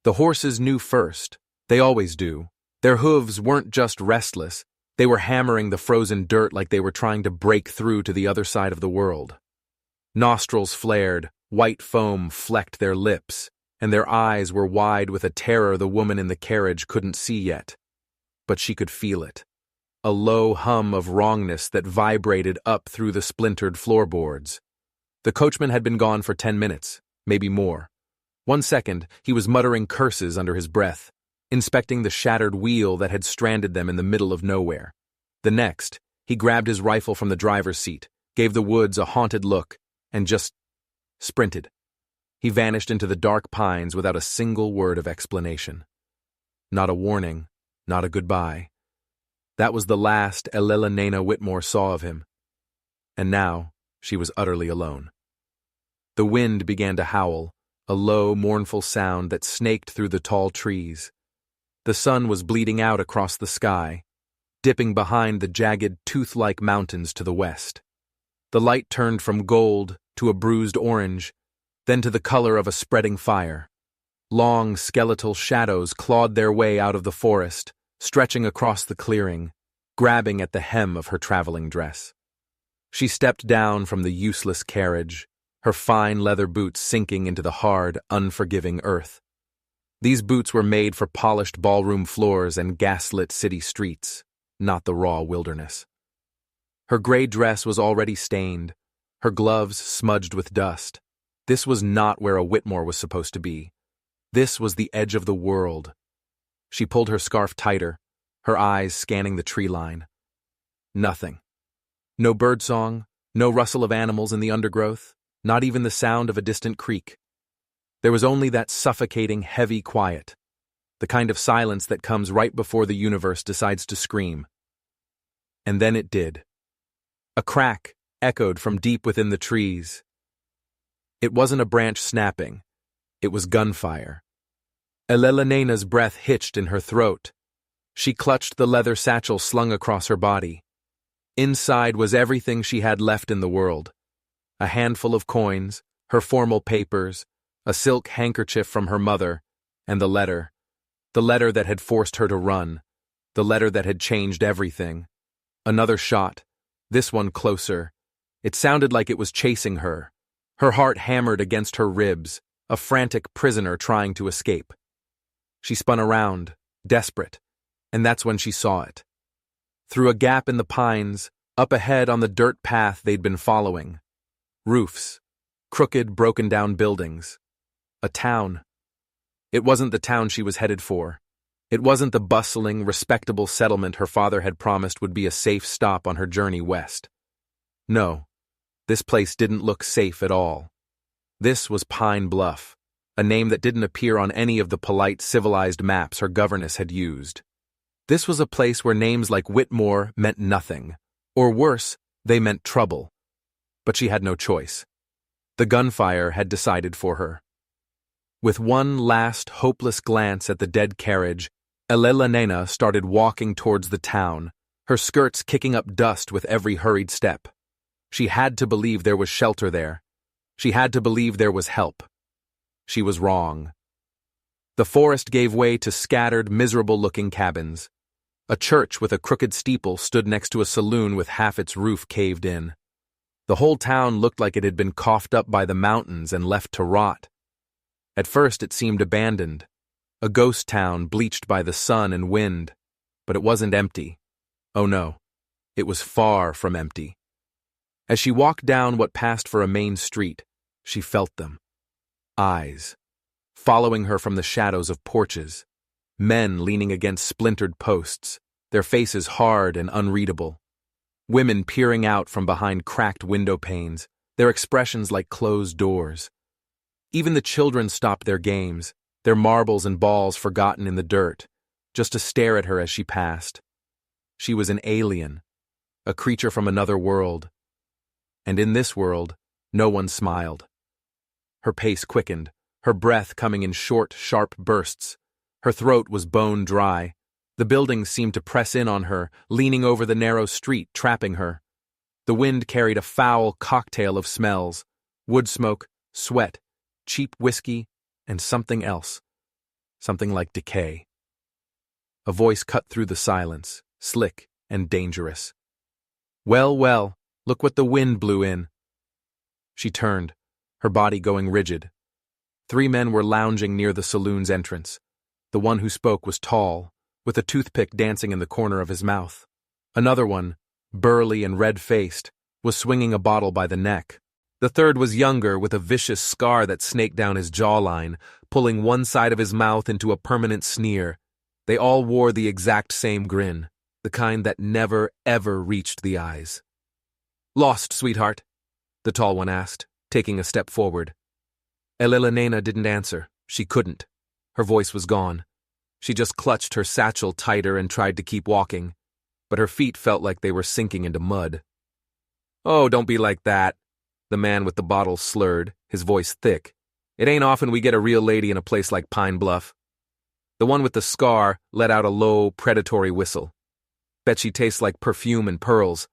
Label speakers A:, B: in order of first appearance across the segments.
A: The horses knew first. They always do. Their hooves weren't just restless, they were hammering the frozen dirt like they were trying to break through to the other side of the world. Nostrils flared, white foam flecked their lips, and their eyes were wide with a terror the woman in the carriage couldn't see yet. But she could feel it. A low hum of wrongness that vibrated up through the splintered floorboards. The coachman had been gone for 10 minutes, maybe more. 1 second, he was muttering curses under his breath, inspecting the shattered wheel that had stranded them in the middle of nowhere. The next, he grabbed his rifle from the driver's seat, gave the woods a haunted look, and just sprinted. He vanished into the dark pines without a single word of explanation. Not a warning, not a goodbye. That was the last Elena Whitmore saw of him. And now, she was utterly alone. The wind began to howl, a low, mournful sound that snaked through the tall trees. The sun was bleeding out across the sky, dipping behind the jagged, tooth-like mountains to the west. The light turned from gold to a bruised orange, then to the color of a spreading fire. Long, skeletal shadows clawed their way out of the forest, stretching across the clearing, grabbing at the hem of her traveling dress. She stepped down from the useless carriage, her fine leather boots sinking into the hard, unforgiving earth. These boots were made for polished ballroom floors and gaslit city streets, not the raw wilderness. Her gray dress was already stained, her gloves smudged with dust. This was not where a Whitmore was supposed to be. This was the edge of the world. She pulled her scarf tighter, her eyes scanning the tree line. Nothing. No birdsong, no rustle of animals in the undergrowth, not even the sound of a distant creek. There was only that suffocating, heavy quiet, the kind of silence that comes right before the universe decides to scream. And then it did. A crack echoed from deep within the trees. It wasn't a branch snapping. It was gunfire. Elena's breath hitched in her throat. She clutched the leather satchel slung across her body. Inside was everything she had left in the world. A handful of coins, her formal papers, a silk handkerchief from her mother, and the letter that had forced her to run, the letter that had changed everything. Another shot, this one closer. It sounded like it was chasing her. Her heart hammered against her ribs, a frantic prisoner trying to escape. She spun around, desperate, and that's when she saw it. Through a gap in the pines, up ahead on the dirt path they'd been following. Roofs, crooked, broken-down buildings. A town. It wasn't the town she was headed for. It wasn't the bustling, respectable settlement her father had promised would be a safe stop on her journey west. No, this place didn't look safe at all. This was Pine Bluff, a name that didn't appear on any of the polite, civilized maps her governess had used. This was a place where names like Whitmore meant nothing, or worse, they meant trouble. But she had no choice. The gunfire had decided for her. With one last, hopeless glance at the dead carriage, Elena started walking towards the town, her skirts kicking up dust with every hurried step. She had to believe there was shelter there. She had to believe there was help. She was wrong. The forest gave way to scattered, miserable-looking cabins. A church with a crooked steeple stood next to a saloon with half its roof caved in. The whole town looked like it had been coughed up by the mountains and left to rot. At first it seemed abandoned, a ghost town bleached by the sun and wind, but it wasn't empty. Oh no, it was far from empty. As she walked down what passed for a main street, she felt them. Eyes, following her from the shadows of porches. Men leaning against splintered posts, their faces hard and unreadable. Women peering out from behind cracked window panes, their expressions like closed doors. Even the children stopped their games, their marbles and balls forgotten in the dirt, just to stare at her as she passed. She was an alien, a creature from another world. And in this world, no one smiled. Her pace quickened, her breath coming in short, sharp bursts. Her throat was bone dry. The buildings seemed to press in on her, leaning over the narrow street, trapping her. The wind carried a foul cocktail of smells: wood smoke, sweat, cheap whiskey, and something else. something like decay. A voice cut through the silence, slick and dangerous. "Well, well, look what the wind blew in." She turned, her body going rigid. 3 men were lounging near the saloon's entrance. The one who spoke was tall, with a toothpick dancing in the corner of his mouth. Another one, burly and red-faced, was swinging a bottle by the neck. The third was younger, with a vicious scar that snaked down his jawline, pulling one side of his mouth into a permanent sneer. They all wore the exact same grin, the kind that never, ever reached the eyes. "Lost, sweetheart?" the tall one asked, taking a step forward. Elena didn't answer. She couldn't. Her voice was gone. She just clutched her satchel tighter and tried to keep walking, but her feet felt like they were sinking into mud. "Oh, don't be like that," the man with the bottle slurred, his voice thick. "It ain't often we get a real lady in a place like Pine Bluff." The one with the scar let out a low, predatory whistle. "Bet she tastes like perfume and pearls."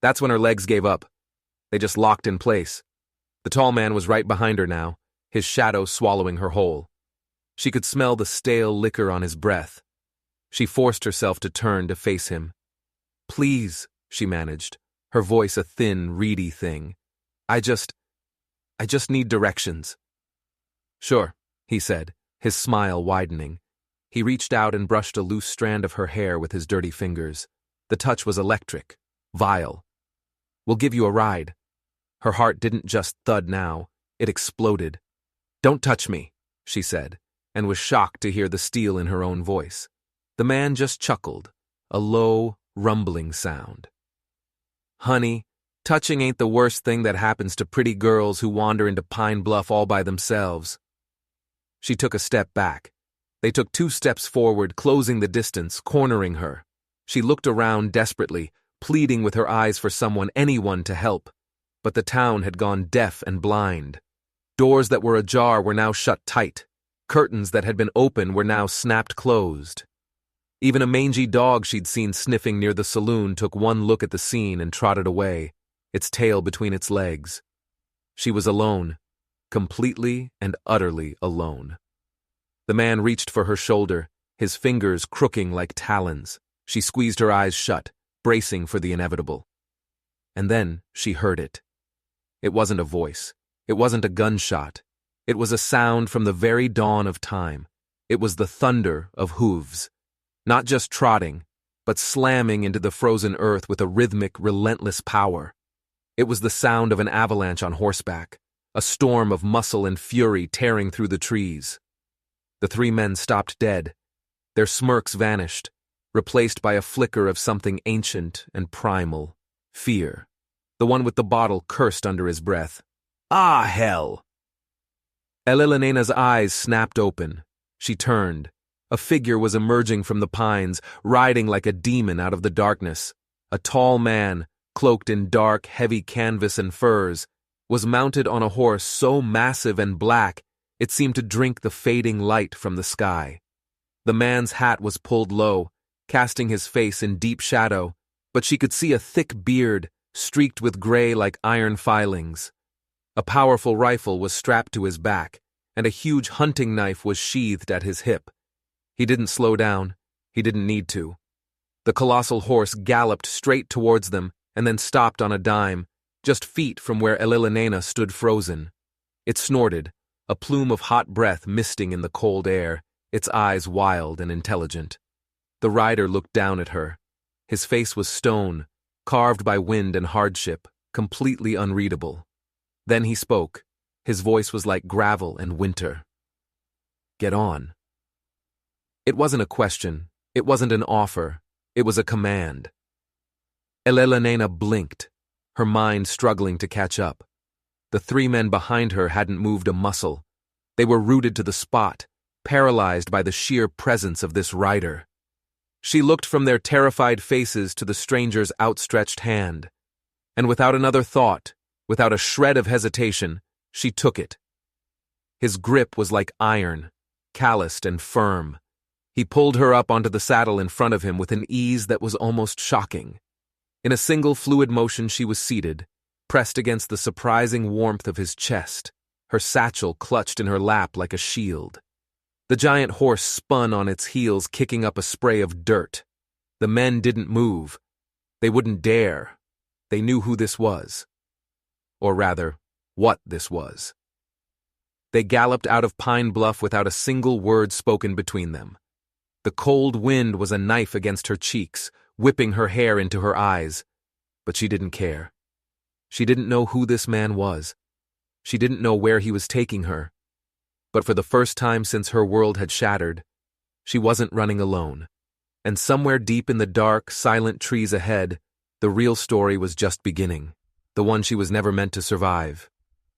A: That's when her legs gave up. They just locked in place. The tall man was right behind her now, his shadow swallowing her whole. She could smell the stale liquor on his breath. She forced herself to turn to face him. "Please," she managed, her voice a thin, reedy thing. I just need directions." "Sure," he said, his smile widening. He reached out and brushed a loose strand of her hair with his dirty fingers. The touch was electric, vile. "We'll give you a ride." Her heart didn't just thud now, it exploded. "Don't touch me," she said, and was shocked to hear the steel in her own voice. The man just chuckled, a low, rumbling sound. "Honey, touching ain't the worst thing that happens to pretty girls who wander into Pine Bluff all by themselves." She took a step back. They took 2 steps forward, closing the distance, cornering her. She looked around desperately, pleading with her eyes for someone, anyone, to help. But the town had gone deaf and blind. Doors that were ajar were now shut tight. Curtains that had been open were now snapped closed. Even a mangy dog she'd seen sniffing near the saloon took one look at the scene and trotted away, its tail between its legs. She was alone, completely and utterly alone. The man reached for her shoulder, his fingers crooking like talons. She squeezed her eyes shut, bracing for the inevitable. And then she heard it. It wasn't a voice. It wasn't a gunshot. It was a sound from the very dawn of time. It was the thunder of hooves. Not just trotting, but slamming into the frozen earth with a rhythmic, relentless power. It was the sound of an avalanche on horseback, a storm of muscle and fury tearing through the trees. The 3 men stopped dead. Their smirks vanished, replaced by a flicker of something ancient and primal, fear. The one with the bottle cursed under his breath. "Ah, hell!" Elena's eyes snapped open. She turned. A figure was emerging from the pines, riding like a demon out of the darkness. A tall man, cloaked in dark, heavy canvas and furs, was mounted on a horse so massive and black it seemed to drink the fading light from the sky. The man's hat was pulled low, casting his face in deep shadow, but she could see a thick beard, streaked with gray like iron filings. A powerful rifle was strapped to his back, and a huge hunting knife was sheathed at his hip. He didn't slow down. He didn't need to. The colossal horse galloped straight towards them and then stopped on a dime, just feet from where Elena stood frozen. It snorted, a plume of hot breath misting in the cold air, its eyes wild and intelligent. The rider looked down at her. His face was stone, carved by wind and hardship, completely unreadable. Then he spoke. His voice was like gravel and winter. "Get on." It wasn't a question. It wasn't an offer. It was a command. Elena blinked, her mind struggling to catch up. The 3 men behind her hadn't moved a muscle. They were rooted to the spot, paralyzed by the sheer presence of this rider. She looked from their terrified faces to the stranger's outstretched hand, and without another thought, without a shred of hesitation, she took it. His grip was like iron, calloused and firm. He pulled her up onto the saddle in front of him with an ease that was almost shocking. In a single fluid motion she was seated, pressed against the surprising warmth of his chest, her satchel clutched in her lap like a shield. The giant horse spun on its heels, kicking up a spray of dirt. The men didn't move. They wouldn't dare. They knew who this was. Or rather, what this was. They galloped out of Pine Bluff without a single word spoken between them. The cold wind was a knife against her cheeks, whipping her hair into her eyes. But she didn't care. She didn't know who this man was. She didn't know where he was taking her. But for the first time since her world had shattered, she wasn't running alone. And somewhere deep in the dark, silent trees ahead, the real story was just beginning. The one she was never meant to survive.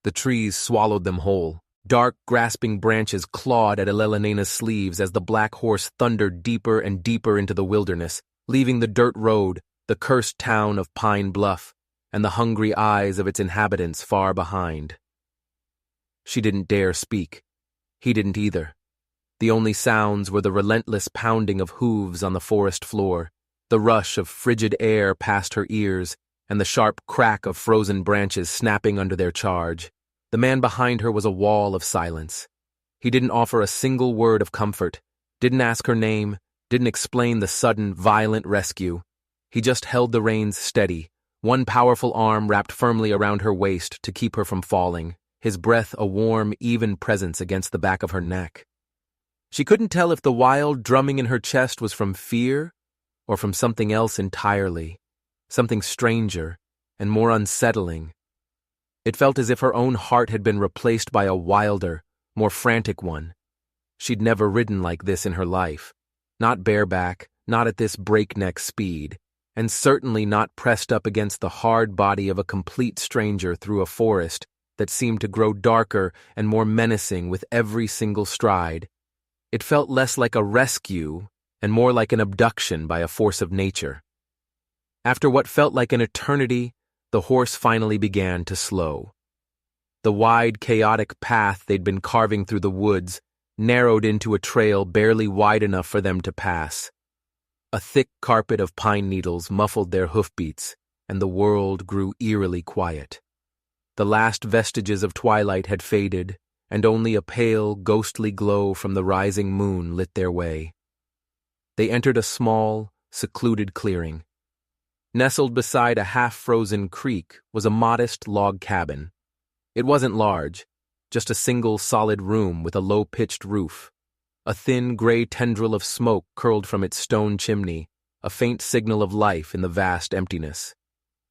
A: The trees swallowed them whole. Dark, grasping branches clawed at Elena's sleeves as the black horse thundered deeper and deeper into the wilderness, leaving the dirt road, the cursed town of Pine Bluff, and the hungry eyes of its inhabitants far behind. She didn't dare speak. He didn't either. The only sounds were the relentless pounding of hooves on the forest floor, the rush of frigid air past her ears, and the sharp crack of frozen branches snapping under their charge. The man behind her was a wall of silence. He didn't offer a single word of comfort, didn't ask her name, didn't explain the sudden, violent rescue. He just held the reins steady, one powerful arm wrapped firmly around her waist to keep her from falling, his breath a warm, even presence against the back of her neck. She couldn't tell if the wild drumming in her chest was from fear or from something else entirely, something stranger and more unsettling. It felt as if her own heart had been replaced by a wilder, more frantic one. She'd never ridden like this in her life, not bareback, not at this breakneck speed, and certainly not pressed up against the hard body of a complete stranger through a forest that seemed to grow darker and more menacing with every single stride. It felt less like a rescue and more like an abduction by a force of nature. After what felt like an eternity, the horse finally began to slow. The wide, chaotic path they'd been carving through the woods narrowed into a trail barely wide enough for them to pass. A thick carpet of pine needles muffled their hoofbeats, and the world grew eerily quiet. The last vestiges of twilight had faded, and only a pale, ghostly glow from the rising moon lit their way. They entered a small, secluded clearing. Nestled beside a half-frozen creek was a modest log cabin. It wasn't large, just a single solid room with a low-pitched roof. A thin gray tendril of smoke curled from its stone chimney, a faint signal of life in the vast emptiness.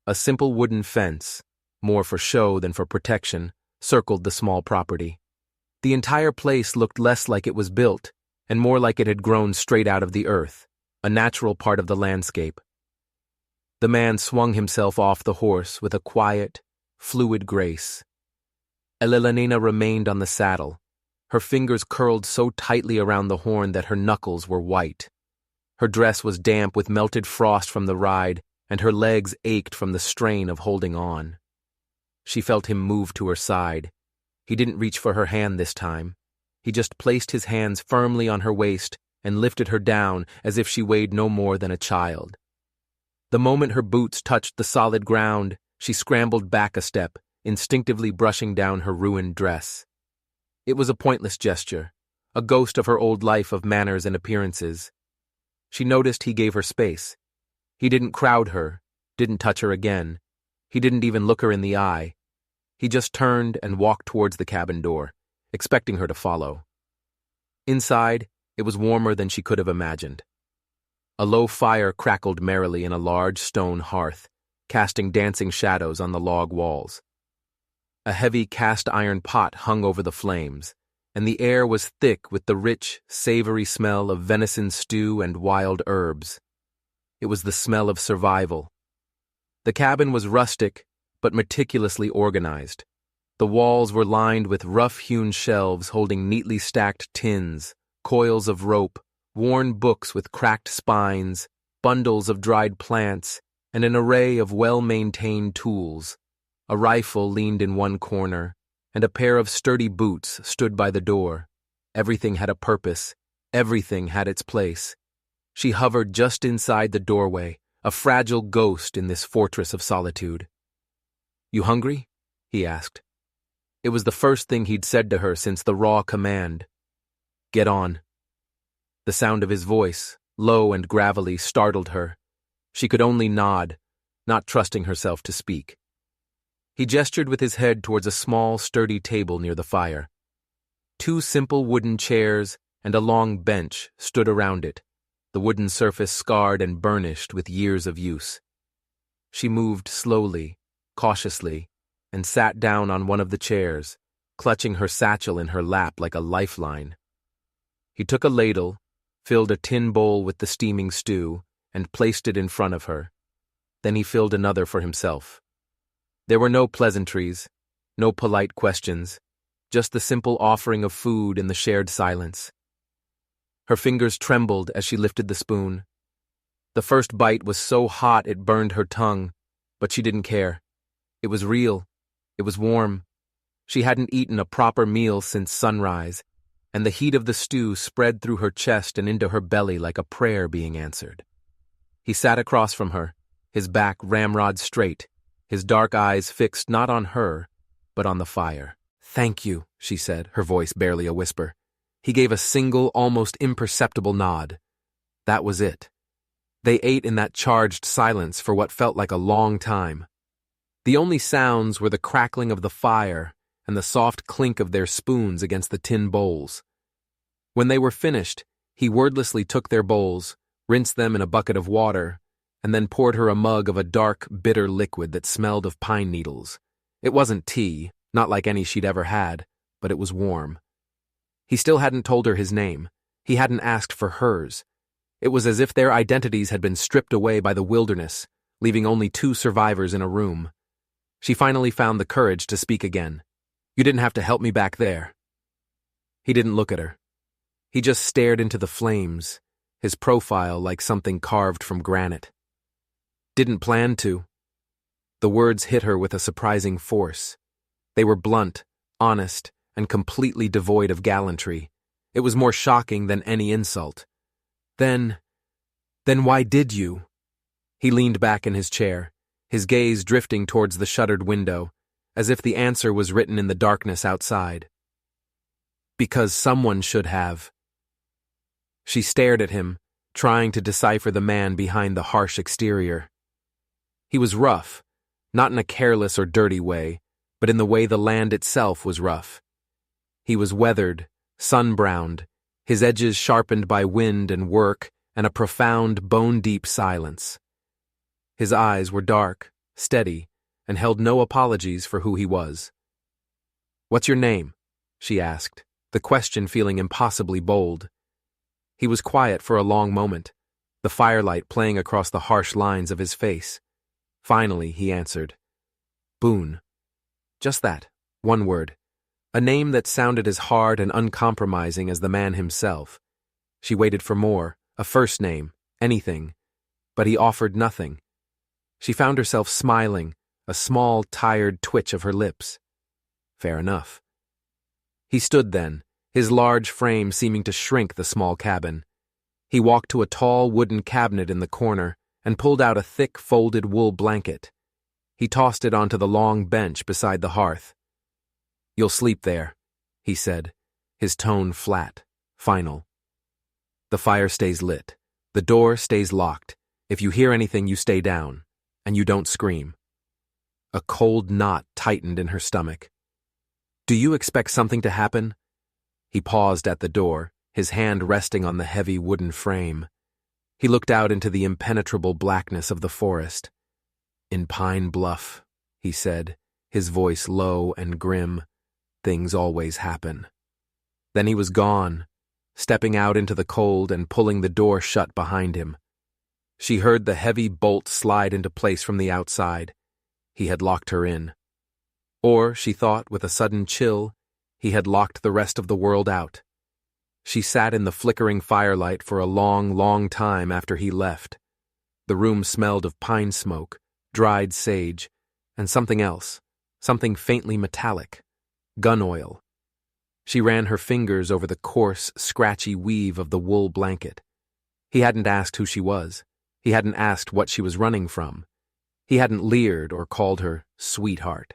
A: A simple wooden fence, more for show than for protection, circled the small property. The entire place looked less like it was built, and more like it had grown straight out of the earth, a natural part of the landscape. The man swung himself off the horse with a quiet, fluid grace. Elena remained on the saddle, her fingers curled so tightly around the horn that her knuckles were white. Her dress was damp with melted frost from the ride, and her legs ached from the strain of holding on. She felt him move to her side. He didn't reach for her hand this time. He just placed his hands firmly on her waist and lifted her down as if she weighed no more than a child. The moment her boots touched the solid ground, she scrambled back a step, instinctively brushing down her ruined dress. It was a pointless gesture, a ghost of her old life of manners and appearances. She noticed he gave her space. He didn't crowd her, didn't touch her again. He didn't even look her in the eye. He just turned and walked towards the cabin door, expecting her to follow. Inside, it was warmer than she could have imagined. A low fire crackled merrily in a large stone hearth, casting dancing shadows on the log walls. A heavy cast-iron pot hung over the flames, and the air was thick with the rich, savory smell of venison stew and wild herbs. It was the smell of survival. The cabin was rustic, but meticulously organized. The walls were lined with rough-hewn shelves holding neatly stacked tins, coils of rope, worn books with cracked spines, bundles of dried plants, and an array of well-maintained tools. A rifle leaned in one corner, and a pair of sturdy boots stood by the door. Everything had a purpose. Everything had its place. She hovered just inside the doorway, a fragile ghost in this fortress of solitude. "You hungry?" he asked. It was the first thing he'd said to her since the raw command. Get on. The sound of his voice, low and gravelly, startled her. She could only nod, not trusting herself to speak. He gestured with his head towards a small, sturdy table near the fire. 2 simple wooden chairs and a long bench stood around it, the wooden surface scarred and burnished with years of use. She moved slowly, cautiously, and sat down on one of the chairs, clutching her satchel in her lap like a lifeline. He took a ladle, filled a tin bowl with the steaming stew, and placed it in front of her. Then he filled another for himself. There were no pleasantries, no polite questions, just the simple offering of food in the shared silence. Her fingers trembled as she lifted the spoon. The first bite was so hot it burned her tongue, but she didn't care. It was real. It was warm. She hadn't eaten a proper meal since sunrise, and the heat of the stew spread through her chest and into her belly like a prayer being answered. He sat across from her, his back ramrod straight, his dark eyes fixed not on her, but on the fire. "Thank you," she said, her voice barely a whisper. He gave a single, almost imperceptible nod. That was it. They ate in that charged silence for what felt like a long time. The only sounds were the crackling of the fire and the soft clink of their spoons against the tin bowls. When they were finished, he wordlessly took their bowls, rinsed them in a bucket of water, and then poured her a mug of a dark, bitter liquid that smelled of pine needles. It wasn't tea, not like any she'd ever had, but it was warm. He still hadn't told her his name. He hadn't asked for hers. It was as if their identities had been stripped away by the wilderness, leaving only 2 survivors in a room. She finally found the courage to speak again. "You didn't have to help me back there." He didn't look at her. He just stared into the flames, his profile like something carved from granite. "Didn't plan to." The words hit her with a surprising force. They were blunt, honest, and completely devoid of gallantry. It was more shocking than any insult. Then why did you?" He leaned back in his chair, his gaze drifting towards the shuttered window, as if the answer was written in the darkness outside. "Because someone should have." She stared at him, trying to decipher the man behind the harsh exterior. He was rough, not in a careless or dirty way, but in the way the land itself was rough. He was weathered, sun-browned, his edges sharpened by wind and work and a profound, bone-deep silence. His eyes were dark, steady, and held no apologies for who he was. "What's your name?" she asked, the question feeling impossibly bold. He was quiet for a long moment, the firelight playing across the harsh lines of his face. Finally, he answered, "Boone." Just that, one word. A name that sounded as hard and uncompromising as the man himself. She waited for more, a first name, anything. But he offered nothing. She found herself smiling, a small, tired twitch of her lips. Fair enough. He stood then, his large frame seeming to shrink the small cabin. He walked to a tall wooden cabinet in the corner and pulled out a thick, folded wool blanket. He tossed it onto the long bench beside the hearth. "You'll sleep there," he said, his tone flat, final. "The fire stays lit. The door stays locked. If you hear anything, you stay down. And you don't scream." A cold knot tightened in her stomach. "Do you expect something to happen?" He paused at the door, his hand resting on the heavy wooden frame. He looked out into the impenetrable blackness of the forest. "In Pine Bluff," he said, his voice low and grim, "things always happen." Then he was gone, stepping out into the cold and pulling the door shut behind him. She heard the heavy bolt slide into place from the outside. He had locked her in. Or, she thought with a sudden chill, he had locked the rest of the world out. She sat in the flickering firelight for a long, long time after he left. The room smelled of pine smoke, dried sage, and something else, something faintly metallic, gun oil. She ran her fingers over the coarse, scratchy weave of the wool blanket. He hadn't asked who she was. He hadn't asked what she was running from. He hadn't leered or called her sweetheart.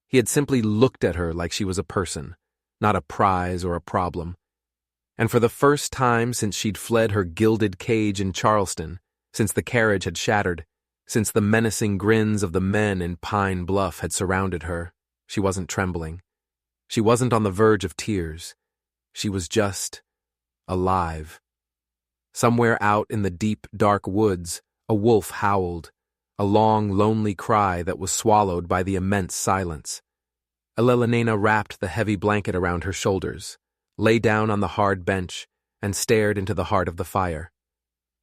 A: He had simply looked at her like she was a person, not a prize or a problem. And for the first time since she'd fled her gilded cage in Charleston, since the carriage had shattered, since the menacing grins of the men in Pine Bluff had surrounded her, she wasn't trembling. She wasn't on the verge of tears. She was just alive. Somewhere out in the deep, dark woods, a wolf howled, a long, lonely cry that was swallowed by the immense silence. Elena wrapped the heavy blanket around her shoulders, lay down on the hard bench, and stared into the heart of the fire.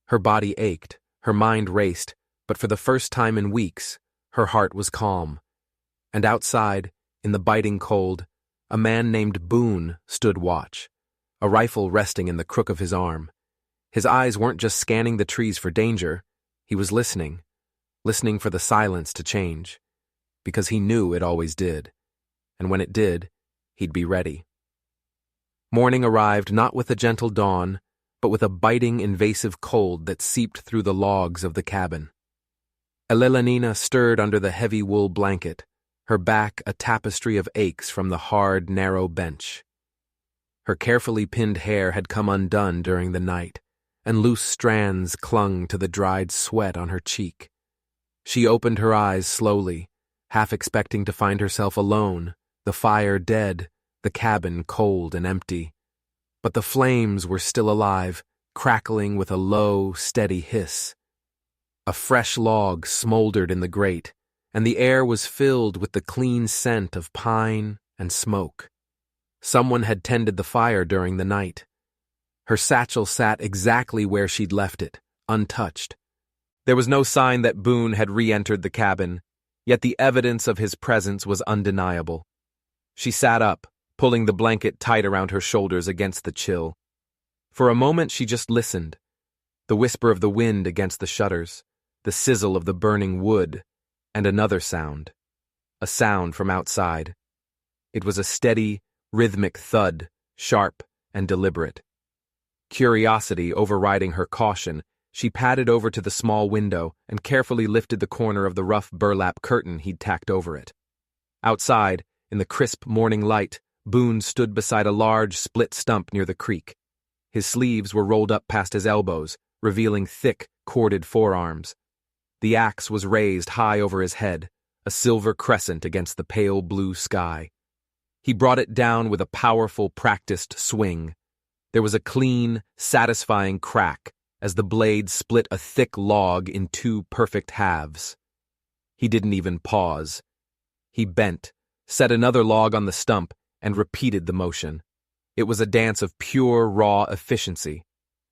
A: Her body ached, her mind raced, but for the first time in weeks, her heart was calm. And outside, in the biting cold, a man named Boone stood watch, a rifle resting in the crook of his arm. His eyes weren't just scanning the trees for danger, he was listening for the silence to change, because he knew it always did, and when it did, he'd be ready. Morning arrived not with a gentle dawn, but with a biting, invasive cold that seeped through the logs of the cabin. Elena stirred under the heavy wool blanket, her back a tapestry of aches from the hard, narrow bench. Her carefully pinned hair had come undone during the night, and loose strands clung to the dried sweat on her cheek. She opened her eyes slowly, half expecting to find herself alone, the fire dead, the cabin cold and empty. But the flames were still alive, crackling with a low, steady hiss. A fresh log smoldered in the grate, and the air was filled with the clean scent of pine and smoke. Someone had tended the fire during the night. Her satchel sat exactly where she'd left it, untouched. There was no sign that Boone had re-entered the cabin, yet the evidence of his presence was undeniable. She sat up, pulling the blanket tight around her shoulders against the chill. For a moment she just listened. The whisper of the wind against the shutters, the sizzle of the burning wood, and another sound. A sound from outside. It was a steady, rhythmic thud, sharp and deliberate. Curiosity overriding her caution, she padded over to the small window and carefully lifted the corner of the rough burlap curtain he'd tacked over it. Outside, in the crisp morning light, Boone stood beside a large, split stump near the creek. His sleeves were rolled up past his elbows, revealing thick, corded forearms. The axe was raised high over his head, a silver crescent against the pale blue sky. He brought it down with a powerful, practiced swing. There was a clean, satisfying crack as the blade split a thick log in two perfect halves. He didn't even pause. He bent, set another log on the stump, and repeated the motion. It was a dance of pure, raw efficiency.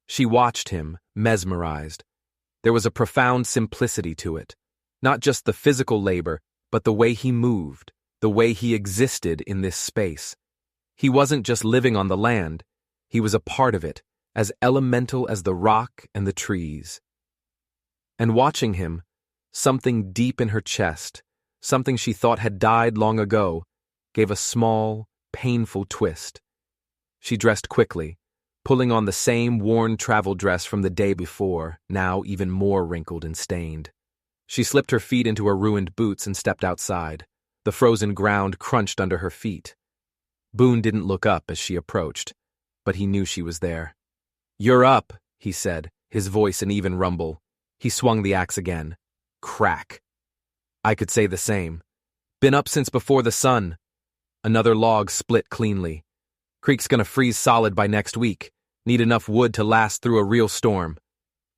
A: She watched him, mesmerized. There was a profound simplicity to it. Not just the physical labor, but the way he moved, the way he existed in this space. He wasn't just living on the land. He was a part of it, as elemental as the rock and the trees. And watching him, something deep in her chest, something she thought had died long ago, gave a small, painful twist. She dressed quickly, pulling on the same worn travel dress from the day before, now even more wrinkled and stained. She slipped her feet into her ruined boots and stepped outside. The frozen ground crunched under her feet. Boone didn't look up as she approached, but he knew she was there. "You're up," he said, his voice an even rumble. He swung the axe again. Crack. I could say the same. "Been up since before the sun." Another log split cleanly. "Creek's gonna freeze solid by next week. Need enough wood to last through a real storm."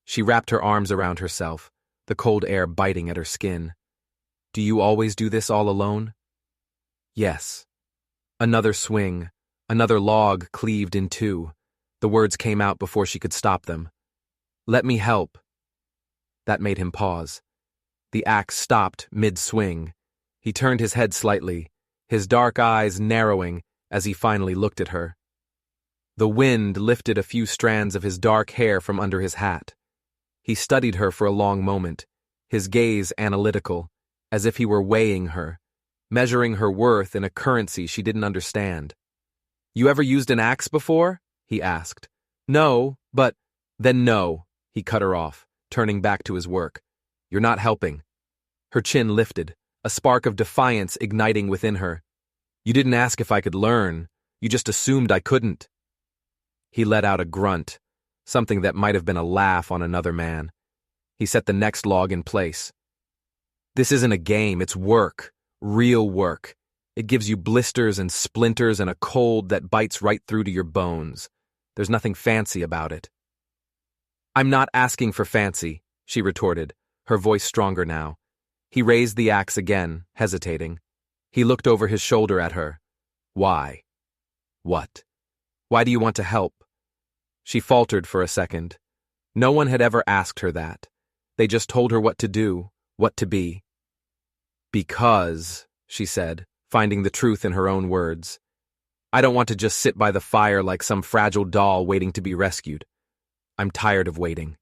A: She wrapped her arms around herself, the cold air biting at her skin. "Do you always do this all alone?" "Yes." Another swing, another log cleaved in two. The words came out before she could stop them. "Let me help." That made him pause. The axe stopped mid-swing. He turned his head slightly, his dark eyes narrowing as he finally looked at her. The wind lifted a few strands of his dark hair from under his hat. He studied her for a long moment, his gaze analytical, as if he were weighing her, measuring her worth in a currency she didn't understand. "You ever used an axe before?" he asked. "No, but—" "Then no," he cut her off, turning back to his work. "You're not helping." Her chin lifted, a spark of defiance igniting within her. "You didn't ask if I could learn. You just assumed I couldn't." He let out a grunt, something that might have been a laugh on another man. He set the next log in place. This isn't a game, it's work. Real work. It gives you blisters and splinters and a cold that bites right through to your bones. There's nothing fancy about it. I'm not asking for fancy, she retorted, her voice stronger now. He raised the axe again, hesitating. He looked over his shoulder at her. Why? What? Why do you want to help? She faltered for a second. No one had ever asked her that. They just told her what to do, what to be. Because, she said, finding the truth in her own words. I don't want to just sit by the fire like some fragile doll waiting to be rescued. I'm tired of waiting.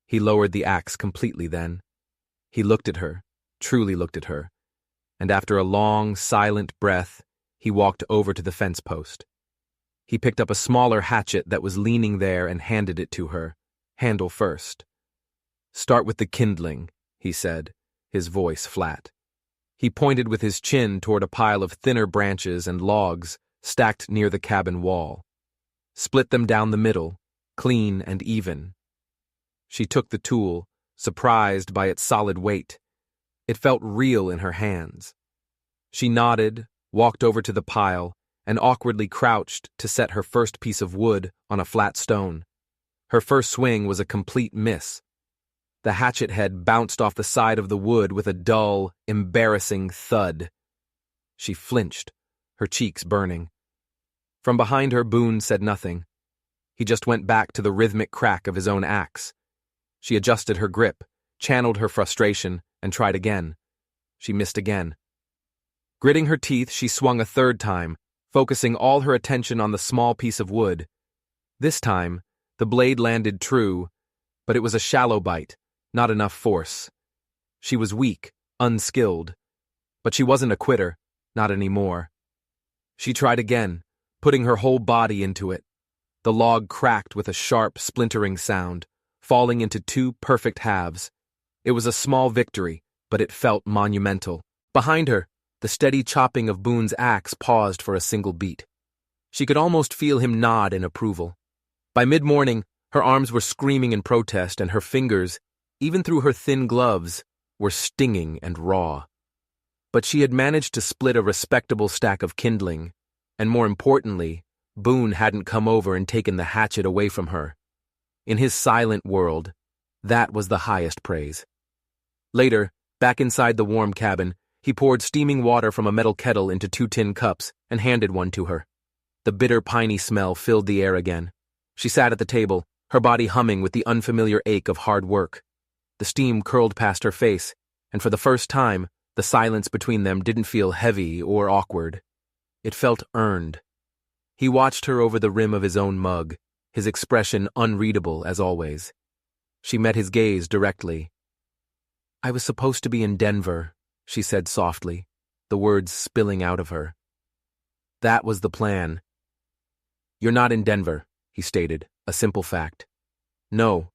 A: He lowered the axe completely then. He looked at her, truly looked at her, and after a long, silent breath, he walked over to the fence post. He picked up a smaller hatchet that was leaning there and handed it to her, handle first. Start with the kindling, he said, his voice flat. He pointed with his chin toward a pile of thinner branches and logs stacked near the cabin wall. Split them down the middle, clean and even. She took the tool, surprised by its solid weight. It felt real in her hands. She nodded, walked over to the pile, and awkwardly crouched to set her first piece of wood on a flat stone. Her first swing was a complete miss. The hatchet head bounced off the side of the wood with a dull, embarrassing thud. She flinched, her cheeks burning. From behind her, Boone said nothing. He just went back to the rhythmic crack of his own axe. She adjusted her grip, channeled her frustration, and tried again. She missed again. Gritting her teeth, she swung a third time, focusing all her attention on the small piece of wood. This time, the blade landed true, but it was a shallow bite, not enough force. She was weak, unskilled, but she wasn't a quitter, not anymore. She tried again, putting her whole body into it. The log cracked with a sharp, splintering sound, falling into two perfect halves. It was a small victory, but it felt monumental. Behind her, the steady chopping of Boone's axe paused for a single beat. She could almost feel him nod in approval. By mid-morning, her arms were screaming in protest, and her fingers, even through her thin gloves, were stinging and raw. But she had managed to split a respectable stack of kindling, and more importantly, Boone hadn't come over and taken the hatchet away from her. In his silent world, that was the highest praise. Later, back inside the warm cabin, he poured steaming water from a metal kettle into 2 tin cups and handed one to her. The bitter, piney smell filled the air again. She sat at the table, her body humming with the unfamiliar ache of hard work. The steam curled past her face, and for the first time, the silence between them didn't feel heavy or awkward. It felt earned. He watched her over the rim of his own mug, his expression unreadable as always. She met his gaze directly. I was supposed to be in Denver, she said softly, the words spilling out of her. That was the plan. You're not in Denver, he stated, a simple fact. No.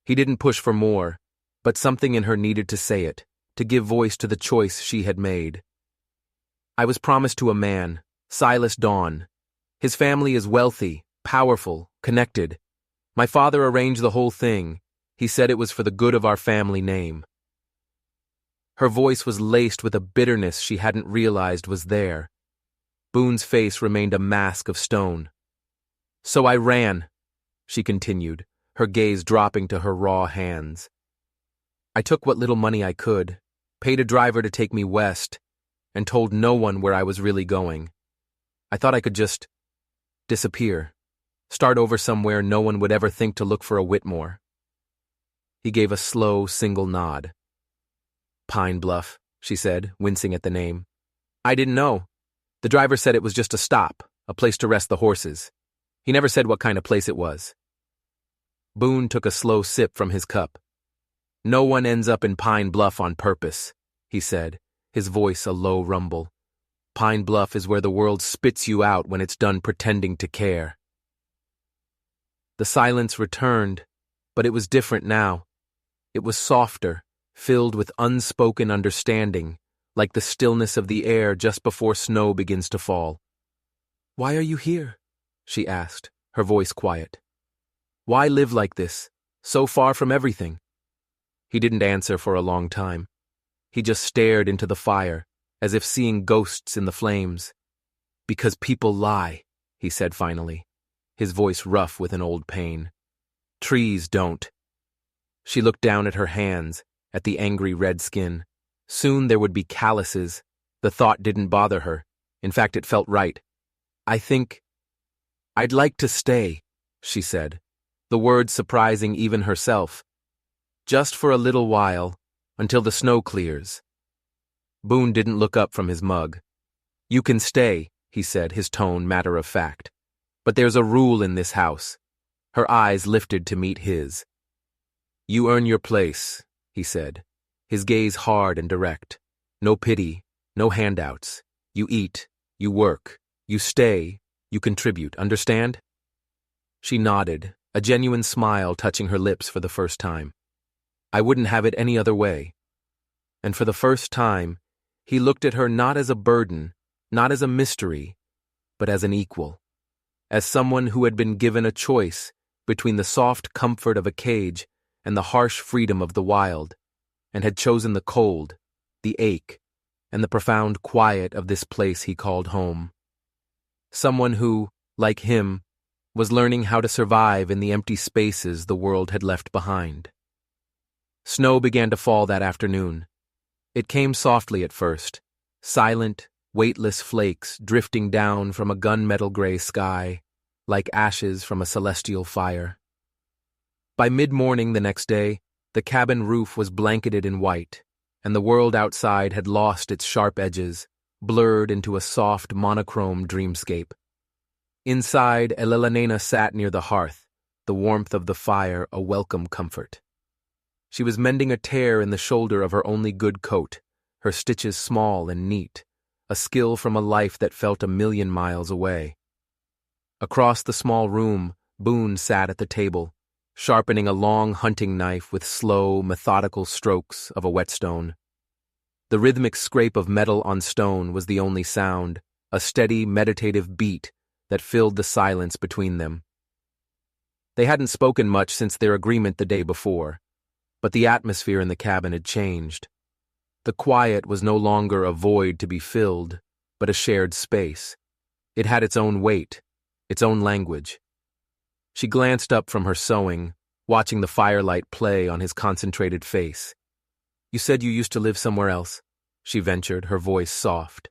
A: He didn't push for more, but something in her needed to say it, to give voice to the choice she had made. I was promised to a man, Silas Dawn. His family is wealthy, powerful, connected. My father arranged the whole thing. He said it was for the good of our family name. Her voice was laced with a bitterness she hadn't realized was there. Boone's face remained a mask of stone. So I ran, she continued, her gaze dropping to her raw hands. I took what little money I could, paid a driver to take me west, and told no one where I was really going. I thought I could just disappear, start over somewhere no one would ever think to look for a Whitmore. He gave a slow, single nod. Pine Bluff, she said, wincing at the name. I didn't know. The driver said it was just a stop, a place to rest the horses. He never said what kind of place it was. Boone took a slow sip from his cup. No one ends up in Pine Bluff on purpose, he said, his voice a low rumble. Pine Bluff is where the world spits you out when it's done pretending to care. The silence returned, but it was different now. It was softer, filled with unspoken understanding, like the stillness of the air just before snow begins to fall. Why are you here? she asked, her voice quiet. Why live like this, so far from everything? He didn't answer for a long time. He just stared into the fire, as if seeing ghosts in the flames. Because people lie, he said finally, his voice rough with an old pain. Trees don't. She looked down at her hands, at the angry red skin. Soon there would be calluses. The thought didn't bother her. In fact, it felt right. I'd like to stay, she said, the words surprising even herself. Just for a little while, until the snow clears. Boone didn't look up from his mug. You can stay, he said, his tone matter of fact. But there's a rule in this house. Her eyes lifted to meet his. You earn your place, he said, his gaze hard and direct. No pity, no handouts. You eat, you work, you stay, you contribute, understand? She nodded, a genuine smile touching her lips for the first time. I wouldn't have it any other way. And for the first time, he looked at her not as a burden, not as a mystery, but as an equal. As someone who had been given a choice between the soft comfort of a cage and the harsh freedom of the wild, and had chosen the cold, the ache, and the profound quiet of this place he called home. Someone who, like him, was learning how to survive in the empty spaces the world had left behind. Snow began to fall that afternoon. It came softly at first, silent, weightless flakes drifting down from a gunmetal gray sky, like ashes from a celestial fire. By mid-morning the next day, the cabin roof was blanketed in white, and the world outside had lost its sharp edges, blurred into a soft, monochrome dreamscape. Inside, Elelena sat near the hearth, the warmth of the fire a welcome comfort. She was mending a tear in the shoulder of her only good coat, her stitches small and neat, a skill from a life that felt 1,000,000 miles away. Across the small room, Boone sat at the table, sharpening a long hunting knife with slow, methodical strokes of a whetstone. The rhythmic scrape of metal on stone was the only sound, a steady, meditative beat that filled the silence between them. They hadn't spoken much since their agreement the day before, but the atmosphere in the cabin had changed. The quiet was no longer a void to be filled, but a shared space. It had its own weight, its own language. She glanced up from her sewing, watching the firelight play on his concentrated face. You said you used to live somewhere else, she ventured, her voice soft.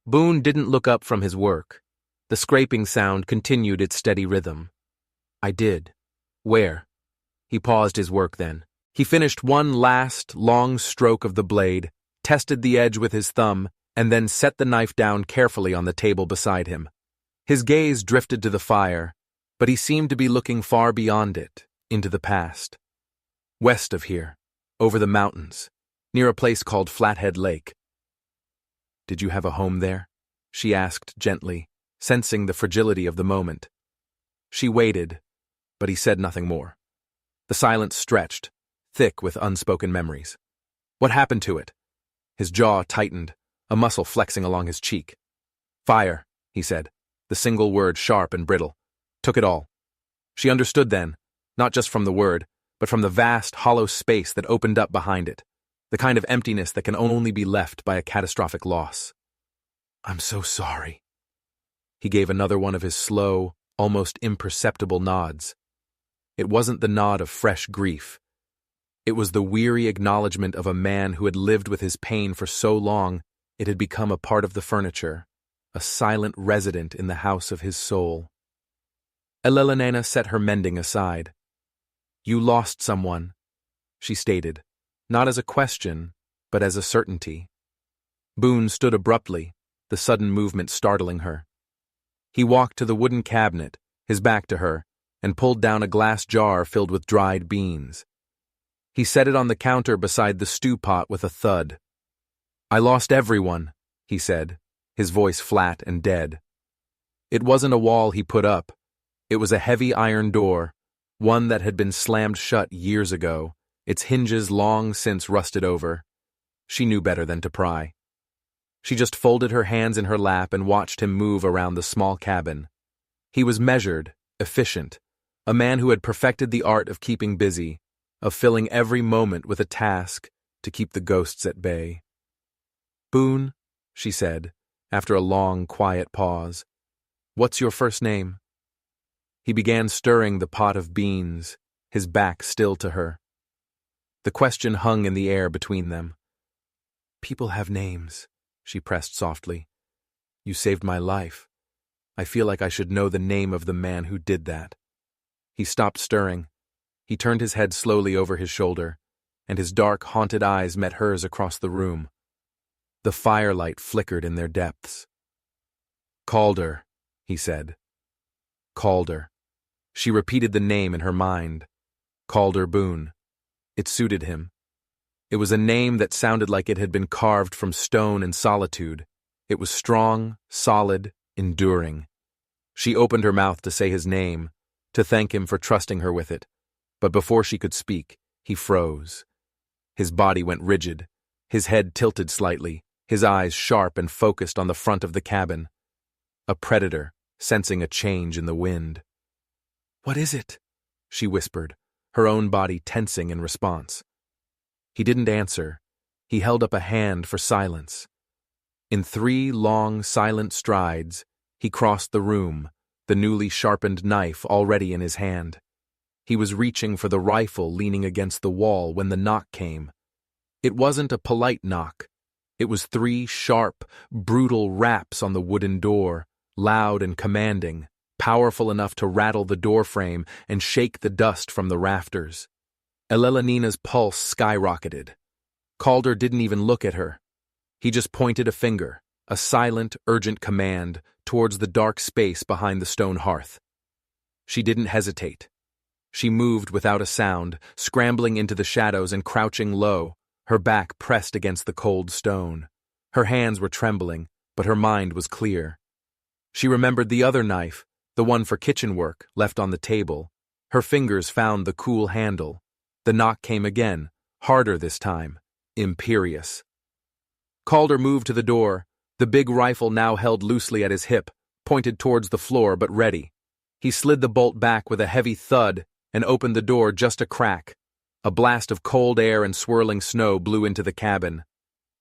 A: Boone didn't look up from his work. The scraping sound continued its steady rhythm. I did. Where? He paused his work then. He finished one last, long stroke of the blade, tested the edge with his thumb, and then set the knife down carefully on the table beside him. His gaze drifted to the fire, but he seemed to be looking far beyond it, into the past. West of here, over the mountains, near a place called Flathead Lake. Did you have a home there? She asked gently, sensing the fragility of the moment. She waited, but he said nothing more. The silence stretched, thick with unspoken memories. What happened to it? His jaw tightened, a muscle flexing along his cheek. Fire, he said, the single word sharp and brittle. Took it all. She understood then, not just from the word, but from the vast, hollow space that opened up behind it, the kind of emptiness that can only be left by a catastrophic loss. I'm so sorry. He gave another one of his slow, almost imperceptible nods. It wasn't the nod of fresh grief. It was the weary acknowledgement of a man who had lived with his pain for so long it had become a part of the furniture, a silent resident in the house of his soul. Elelena set her mending aside. You lost someone, she stated, not as a question, but as a certainty. Boone stood abruptly, the sudden movement startling her. He walked to the wooden cabinet, his back to her, and pulled down a glass jar filled with dried beans. He set it on the counter beside the stew pot with a thud. I lost everyone, he said, his voice flat and dead. It wasn't a wall he put up. It was a heavy iron door, one that had been slammed shut years ago, its hinges long since rusted over. She knew better than to pry. She just folded her hands in her lap and watched him move around the small cabin. He was measured, efficient, a man who had perfected the art of keeping busy, of filling every moment with a task to keep the ghosts at bay. "Boone," she said, after a long, quiet pause, "what's your first name?" He began stirring the pot of beans, his back still to her. The question hung in the air between them. "People have names," she pressed softly. "You saved my life. I feel like I should know the name of the man who did that." He stopped stirring. He turned his head slowly over his shoulder, and his dark, haunted eyes met hers across the room. The firelight flickered in their depths. "Calder," he said. "Calder." She repeated the name in her mind. Calder Boone. It suited him. It was a name that sounded like it had been carved from stone and solitude. It was strong, solid, enduring. She opened her mouth to say his name, to thank him for trusting her with it, but before she could speak, he froze. His body went rigid, his head tilted slightly, his eyes sharp and focused on the front of the cabin. A predator, sensing a change in the wind. "What is it?" she whispered, her own body tensing in response. He didn't answer. He held up a hand for silence. In 3 long, silent strides, he crossed the room, the newly sharpened knife already in his hand. He was reaching for the rifle leaning against the wall when the knock came. It wasn't a polite knock. It was 3 sharp, brutal raps on the wooden door, loud and commanding, powerful enough to rattle the doorframe and shake the dust from the rafters. Elelenina's pulse skyrocketed. Calder didn't even look at her. He just pointed a finger, a silent, urgent command, towards the dark space behind the stone hearth. She didn't hesitate. She moved without a sound, scrambling into the shadows and crouching low, her back pressed against the cold stone. Her hands were trembling, but her mind was clear. She remembered the other knife, the one for kitchen work, left on the table. Her fingers found the cool handle. The knock came again, harder this time, imperious. Calder moved to the door, the big rifle now held loosely at his hip, pointed towards the floor but ready. He slid the bolt back with a heavy thud and opened the door just a crack. A blast of cold air and swirling snow blew into the cabin.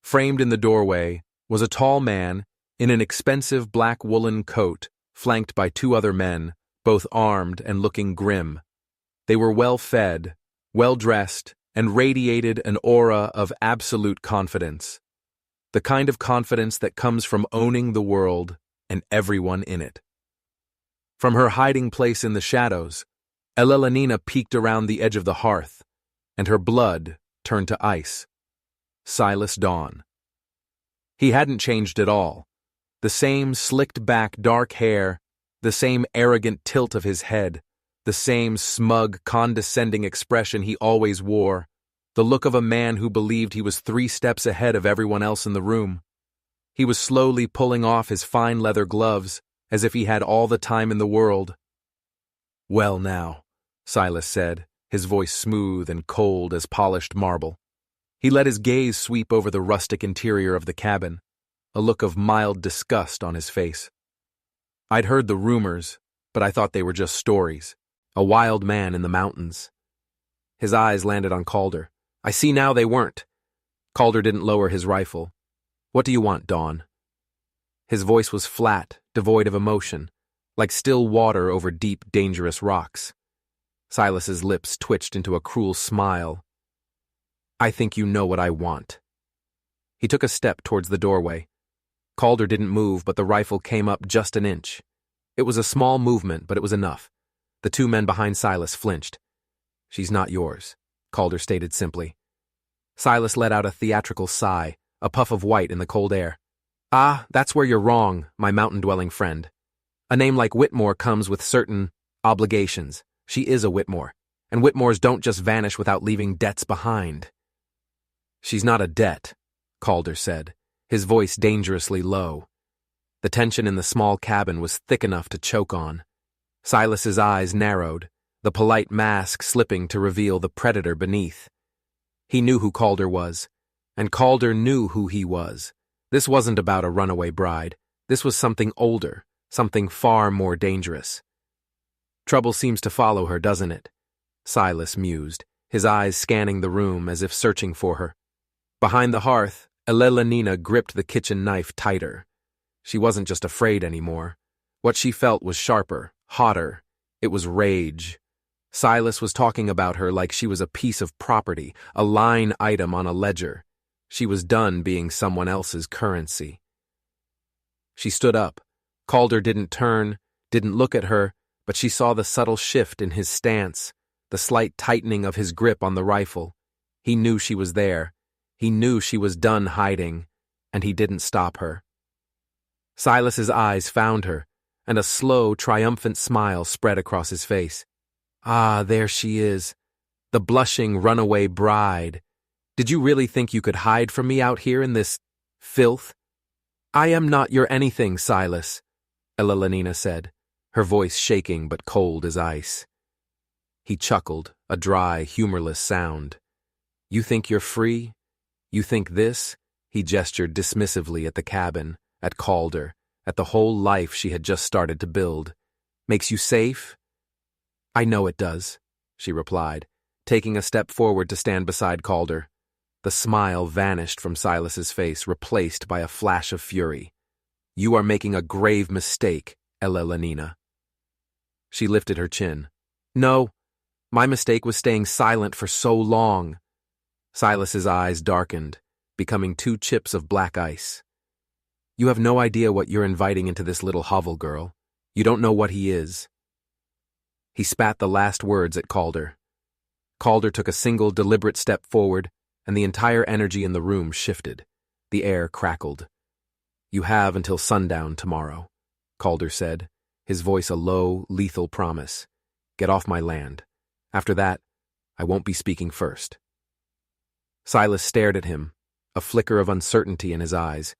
A: Framed in the doorway was a tall man in an expensive black woolen coat, flanked by 2 other men, both armed and looking grim. They were well-fed, well-dressed, and radiated an aura of absolute confidence. The kind of confidence that comes from owning the world and everyone in it. From her hiding place in the shadows, Elelenina peeked around the edge of the hearth, and her blood turned to ice. Silas Dawn. He hadn't changed at all. The same slicked-back dark hair, the same arrogant tilt of his head, the same smug, condescending expression he always wore, the look of a man who believed he was 3 steps ahead of everyone else in the room. He was slowly pulling off his fine leather gloves, as if he had all the time in the world. "Well now," Silas said, his voice smooth and cold as polished marble. He let his gaze sweep over the rustic interior of the cabin, a look of mild disgust on his face. "I'd heard the rumors, but I thought they were just stories. A wild man in the mountains." His eyes landed on Calder. "I see now they weren't." Calder didn't lower his rifle. "What do you want, Dawn?" His voice was flat, devoid of emotion, like still water over deep, dangerous rocks. Silas's lips twitched into a cruel smile. "I think you know what I want." He took a step towards the doorway. Calder didn't move, but the rifle came up just an inch. It was a small movement, but it was enough. The 2 men behind Silas flinched. "She's not yours," Calder stated simply. Silas let out a theatrical sigh, a puff of white in the cold air. "Ah, that's where you're wrong, my mountain-dwelling friend. A name like Whitmore comes with certain obligations. She is a Whitmore, and Whitmores don't just vanish without leaving debts behind." "She's not a debt," Calder said, his voice dangerously low. The tension in the small cabin was thick enough to choke on. Silas's eyes narrowed, the polite mask slipping to reveal the predator beneath. He knew who Calder was, and Calder knew who he was. This wasn't about a runaway bride. This was something older, something far more dangerous. Trouble seems to follow her, doesn't it? Silas mused, his eyes scanning the room as if searching for her. Behind the hearth, Elelenina gripped the kitchen knife tighter. She wasn't just afraid anymore. What she felt was sharper, hotter. It was rage. Silas was talking about her like she was a piece of property, a line item on a ledger. She was done being someone else's currency. She stood up. Calder didn't turn, didn't look at her, but she saw the subtle shift in his stance, the slight tightening of his grip on the rifle. He knew she was there. He knew she was done hiding, and he didn't stop her. Silas's eyes found her, and a slow, triumphant smile spread across his face. Ah, there she is, the blushing runaway bride. Did you really think you could hide from me out here in this filth? I am not your anything, Silas, Elelenina said, her voice shaking but cold as ice. He chuckled, a dry, humorless sound. You think you're free? You think this? He gestured dismissively at the cabin, at Calder, at the whole life she had just started to build. Makes you safe? I know it does, she replied, taking a step forward to stand beside Calder. The smile vanished from Silas's face, replaced by a flash of fury. You are making a grave mistake, Elelenina. She lifted her chin. No, my mistake was staying silent for so long. Silas's eyes darkened, becoming two chips of black ice. You have no idea what you're inviting into this little hovel, girl. You don't know what he is. He spat the last words at Calder. Calder took a single, deliberate step forward, and the entire energy in the room shifted. The air crackled. You have until sundown tomorrow, Calder said, his voice a low, lethal promise. Get off my land. After that, I won't be speaking first. Silas stared at him, a flicker of uncertainty in his eyes.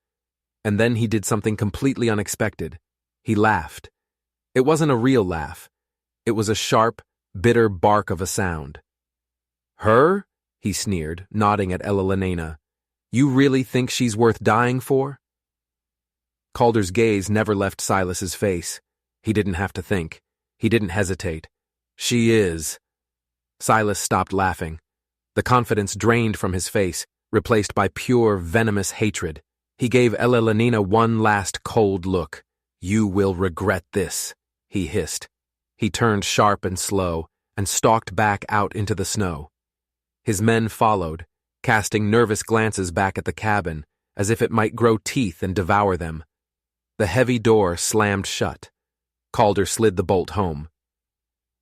A: And then he did something completely unexpected. He laughed. It wasn't a real laugh. It was a sharp, bitter bark of a sound. Her? He sneered, nodding at Elelenina. You really think she's worth dying for? Calder's gaze never left Silas's face. He didn't have to think. He didn't hesitate. She is. Silas stopped laughing. The confidence drained from his face, replaced by pure, venomous hatred. He gave Elelenina one last cold look. You will regret this, he hissed. He turned sharp and slow, and stalked back out into the snow. His men followed, casting nervous glances back at the cabin, as if it might grow teeth and devour them. The heavy door slammed shut. Calder slid the bolt home.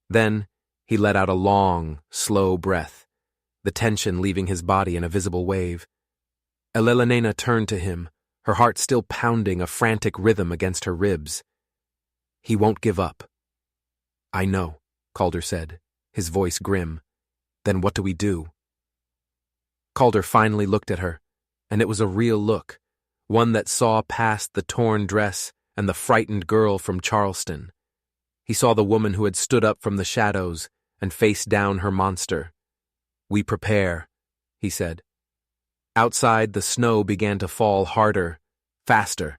A: Then he let out a long, slow breath, the tension leaving his body in a visible wave. Elelenina turned to him, her heart still pounding a frantic rhythm against her ribs. He won't give up. I know, Calder said, his voice grim. Then what do we do? Calder finally looked at her, and it was a real look, one that saw past the torn dress and the frightened girl from Charleston. He saw the woman who had stood up from the shadows and faced down her monster. We prepare, he said. Outside, the snow began to fall harder, faster.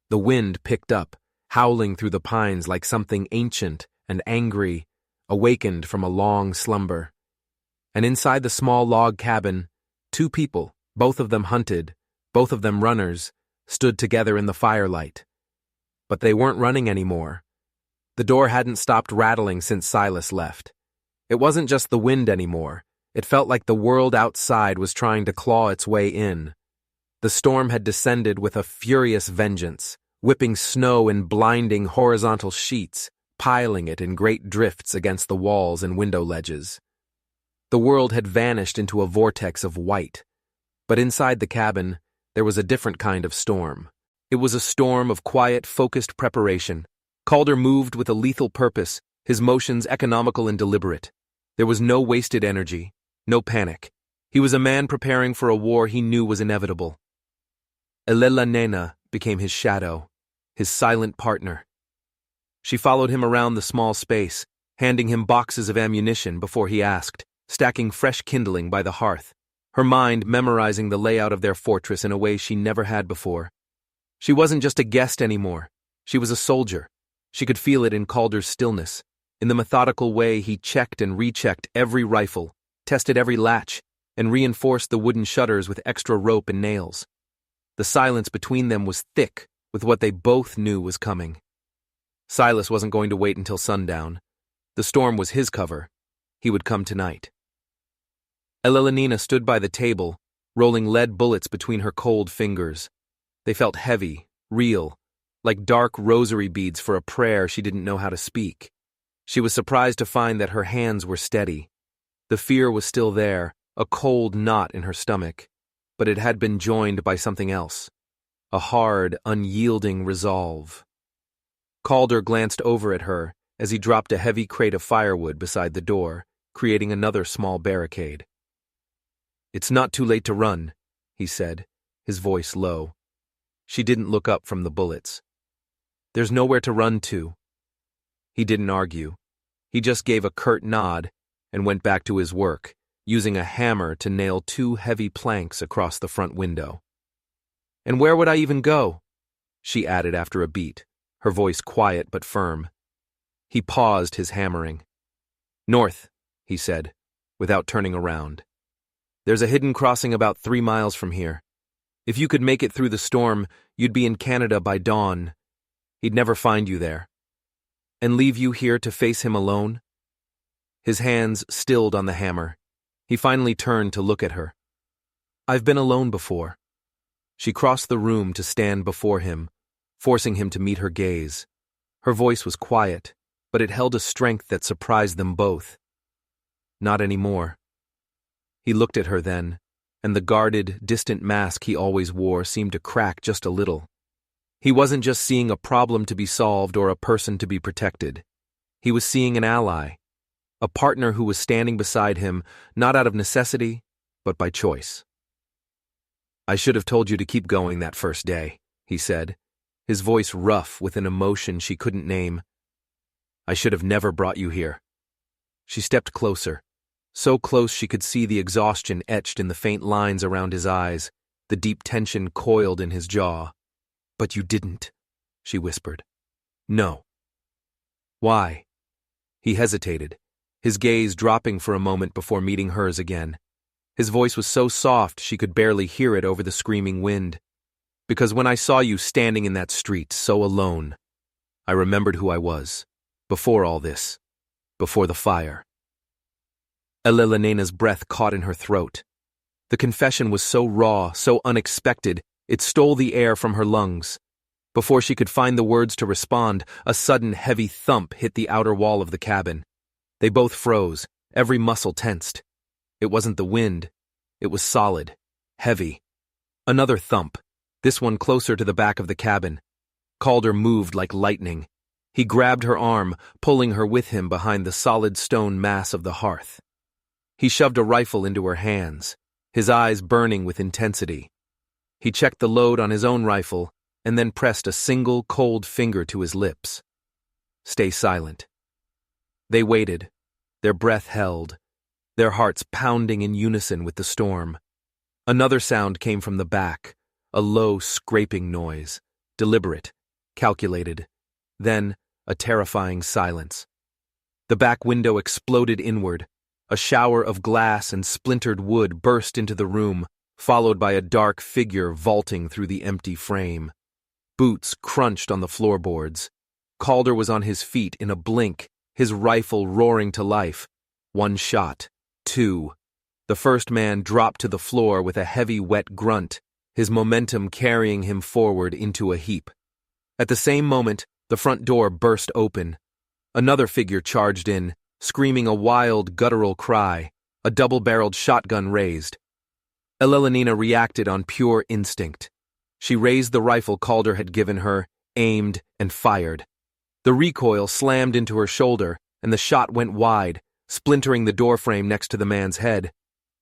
A: The wind picked up, howling through the pines like something ancient and angry, awakened from a long slumber. And inside the small log cabin, two people, both of them hunted, both of them runners, stood together in the firelight. But they weren't running anymore. The door hadn't stopped rattling since Silas left. It wasn't just the wind anymore. It felt like the world outside was trying to claw its way in. The storm had descended with a furious vengeance, whipping snow in blinding horizontal sheets, piling it in great drifts against the walls and window ledges. The world had vanished into a vortex of white. But inside the cabin, there was a different kind of storm. It was a storm of quiet, focused preparation. Calder moved with a lethal purpose, his motions economical and deliberate. There was no wasted energy, no panic. He was a man preparing for a war he knew was inevitable. Elelenina became his shadow, his silent partner. She followed him around the small space, handing him boxes of ammunition before he asked, stacking fresh kindling by the hearth, her mind memorizing the layout of their fortress in a way she never had before. She wasn't just a guest anymore. She was a soldier, She could feel it in Calder's stillness, in the methodical way he checked and rechecked every rifle, tested every latch, and reinforced the wooden shutters with extra rope and nails. The silence between them was thick with what they both knew was coming. Silas wasn't going to wait until sundown. The storm was his cover. He would come tonight. Elelenina stood by the table, rolling lead bullets between her cold fingers. They felt heavy, real, like dark rosary beads for a prayer she didn't know how to speak. She was surprised to find that her hands were steady. The fear was still there, a cold knot in her stomach, but it had been joined by something else, a hard, unyielding resolve. Calder glanced over at her as he dropped a heavy crate of firewood beside the door, creating another small barricade. "It's not too late to run," he said, his voice low. She didn't look up from the bullets. "There's nowhere to run to." He didn't argue. He just gave a curt nod and went back to his work, using a hammer to nail 2 heavy planks across the front window. "And where would I even go?" she added after a beat, her voice quiet but firm. He paused his hammering. "North," he said, without turning around. "There's a hidden crossing about 3 miles from here. If you could make it through the storm, you'd be in Canada by dawn. He'd never find you there. And leave you here to face him alone?" His hands stilled on the hammer. He finally turned to look at her. "I've been alone before." She crossed the room to stand before him, forcing him to meet her gaze. Her voice was quiet, but it held a strength that surprised them both. "Not anymore." He looked at her then, and the guarded, distant mask he always wore seemed to crack just a little. He wasn't just seeing a problem to be solved or a person to be protected. He was seeing an ally, a partner who was standing beside him, not out of necessity, but by choice. "I should have told you to keep going that first day," he said, his voice rough with an emotion she couldn't name. "I should have never brought you here." She stepped closer, so close she could see the exhaustion etched in the faint lines around his eyes, the deep tension coiled in his jaw. "But you didn't," she whispered. "No." "Why?" He hesitated, his gaze dropping for a moment before meeting hers again. His voice was so soft she could barely hear it over the screaming wind. "Because when I saw you standing in that street, so alone, I remembered who I was, before all this, before the fire." Elenena's breath caught in her throat. The confession was so raw, so unexpected, it stole the air from her lungs. Before she could find the words to respond, a sudden heavy thump hit the outer wall of the cabin. They both froze, every muscle tensed. It wasn't the wind. It was solid, heavy. Another thump, this one closer to the back of the cabin. Calder moved like lightning. He grabbed her arm, pulling her with him behind the solid stone mass of the hearth. He shoved a rifle into her hands, his eyes burning with intensity. He checked the load on his own rifle and then pressed a single cold finger to his lips. "Stay silent." They waited, their breath held, their hearts pounding in unison with the storm. Another sound came from the back, a low scraping noise, deliberate, calculated. Then, a terrifying silence. The back window exploded inward. A shower of glass and splintered wood burst into the room, followed by a dark figure vaulting through the empty frame. Boots crunched on the floorboards. Calder was on his feet in a blink, his rifle roaring to life. 1 shot. 2. The first man dropped to the floor with a heavy, wet grunt, his momentum carrying him forward into a heap. At the same moment, the front door burst open. Another figure charged in, screaming a wild, guttural cry, a double-barreled shotgun raised. Elelenina reacted on pure instinct. She raised the rifle Calder had given her, aimed, and fired. The recoil slammed into her shoulder, and the shot went wide, splintering the doorframe next to the man's head.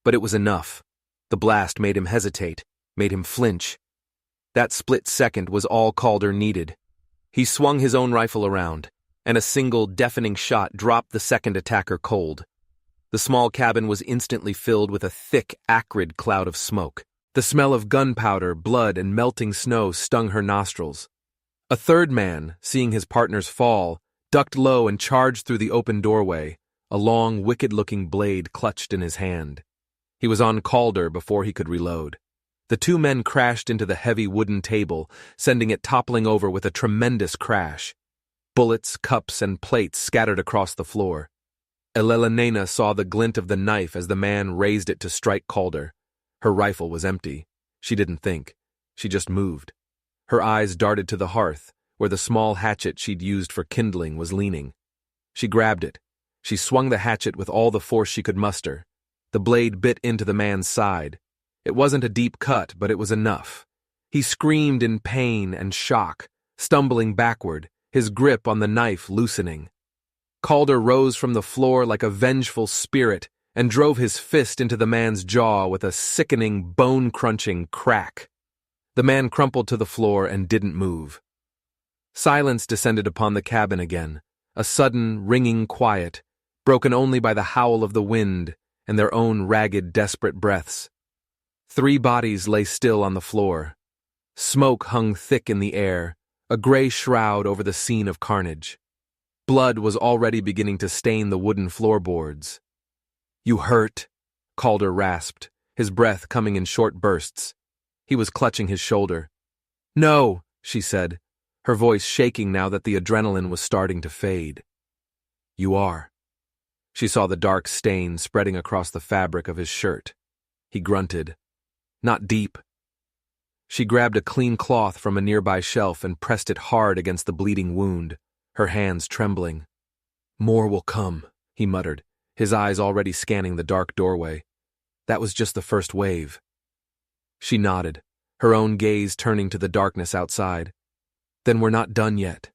A: But it was enough. The blast made him hesitate, made him flinch. That split second was all Calder needed. He swung his own rifle around, and a single deafening shot dropped the second attacker cold. The small cabin was instantly filled with a thick, acrid cloud of smoke. The smell of gunpowder, blood, and melting snow stung her nostrils. A third man, seeing his partners fall, ducked low and charged through the open doorway, a long, wicked-looking blade clutched in his hand. He was on Calder before he could reload. The two men crashed into the heavy wooden table, sending it toppling over with a tremendous crash. Bullets, cups, and plates scattered across the floor. Elelena saw the glint of the knife as the man raised it to strike Calder. Her rifle was empty. She didn't think. She just moved. Her eyes darted to the hearth, where the small hatchet she'd used for kindling was leaning. She grabbed it. She swung the hatchet with all the force she could muster. The blade bit into the man's side. It wasn't a deep cut, but it was enough. He screamed in pain and shock, stumbling backward, his grip on the knife loosening. Calder rose from the floor like a vengeful spirit and drove his fist into the man's jaw with a sickening, bone-crunching crack. The man crumpled to the floor and didn't move. Silence descended upon the cabin again, a sudden, ringing quiet, broken only by the howl of the wind and their own ragged, desperate breaths. 3 bodies lay still on the floor. Smoke hung thick in the air, a gray shroud over the scene of carnage. Blood was already beginning to stain the wooden floorboards. "You hurt?" Calder rasped, his breath coming in short bursts. He was clutching his shoulder. "No," she said, her voice shaking now that the adrenaline was starting to fade. "You are." She saw the dark stain spreading across the fabric of his shirt. He grunted. "Not deep." She grabbed a clean cloth from a nearby shelf and pressed it hard against the bleeding wound, her hands trembling. "More will come," he muttered, his eyes already scanning the dark doorway. "That was just the first wave." She nodded, her own gaze turning to the darkness outside. "Then we're not done yet."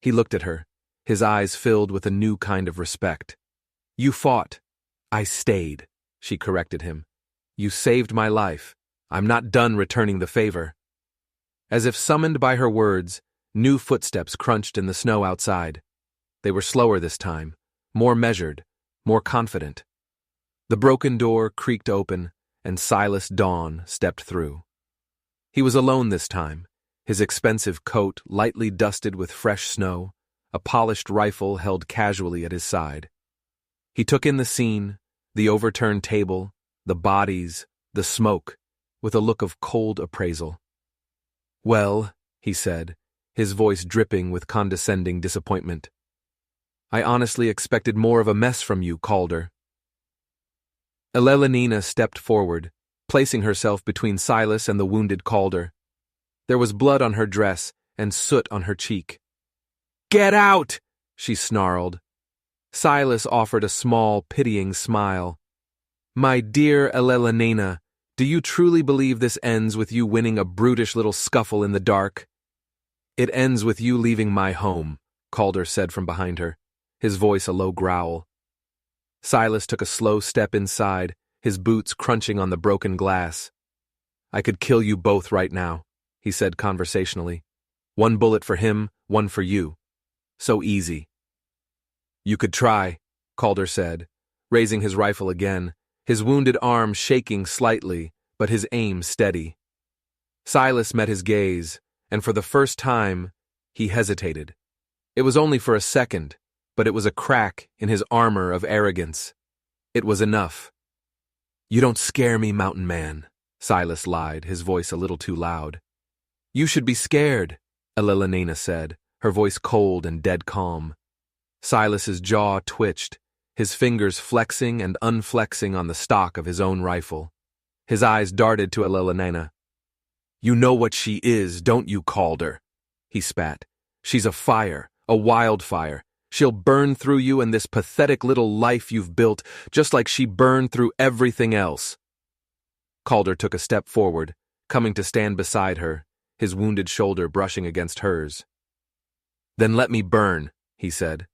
A: He looked at her, his eyes filled with a new kind of respect. "You fought." "I stayed," she corrected him. "You saved my life. I'm not done returning the favor." As if summoned by her words, new footsteps crunched in the snow outside. They were slower this time, more measured, more confident. The broken door creaked open, and Silas Dawn stepped through. He was alone this time, his expensive coat lightly dusted with fresh snow, a polished rifle held casually at his side. He took in the scene, the overturned table, the bodies, the smoke, with a look of cold appraisal. "Well," he said, his voice dripping with condescending disappointment. "I honestly expected more of a mess from you, Calder." Elelena stepped forward, placing herself between Silas and the wounded Calder. There was blood on her dress and soot on her cheek. "Get out!" she snarled. Silas offered a small, pitying smile. "My dear Elelena, do you truly believe this ends with you winning a brutish little scuffle in the dark?" "It ends with you leaving my home," Calder said from behind her, his voice a low growl. Silas took a slow step inside, his boots crunching on the broken glass. "I could kill you both right now," he said conversationally. "One bullet for him, one for you. So easy." "You could try," Calder said, raising his rifle again, his wounded arm shaking slightly, but his aim steady. Silas met his gaze, and for the first time, he hesitated. It was only for a second, but it was a crack in his armor of arrogance. It was enough. "You don't scare me, mountain man," Silas lied, his voice a little too loud. "You should be scared," Elelena said, her voice cold and dead calm. Silas's jaw twitched, his fingers flexing and unflexing on the stock of his own rifle. His eyes darted to Elelena. "You know what she is, don't you, Calder?" he spat. "She's a fire, a wildfire. She'll burn through you and this pathetic little life you've built, just like she burned through everything else." Calder took a step forward, coming to stand beside her, his wounded shoulder brushing against hers. "Then let me burn," he said.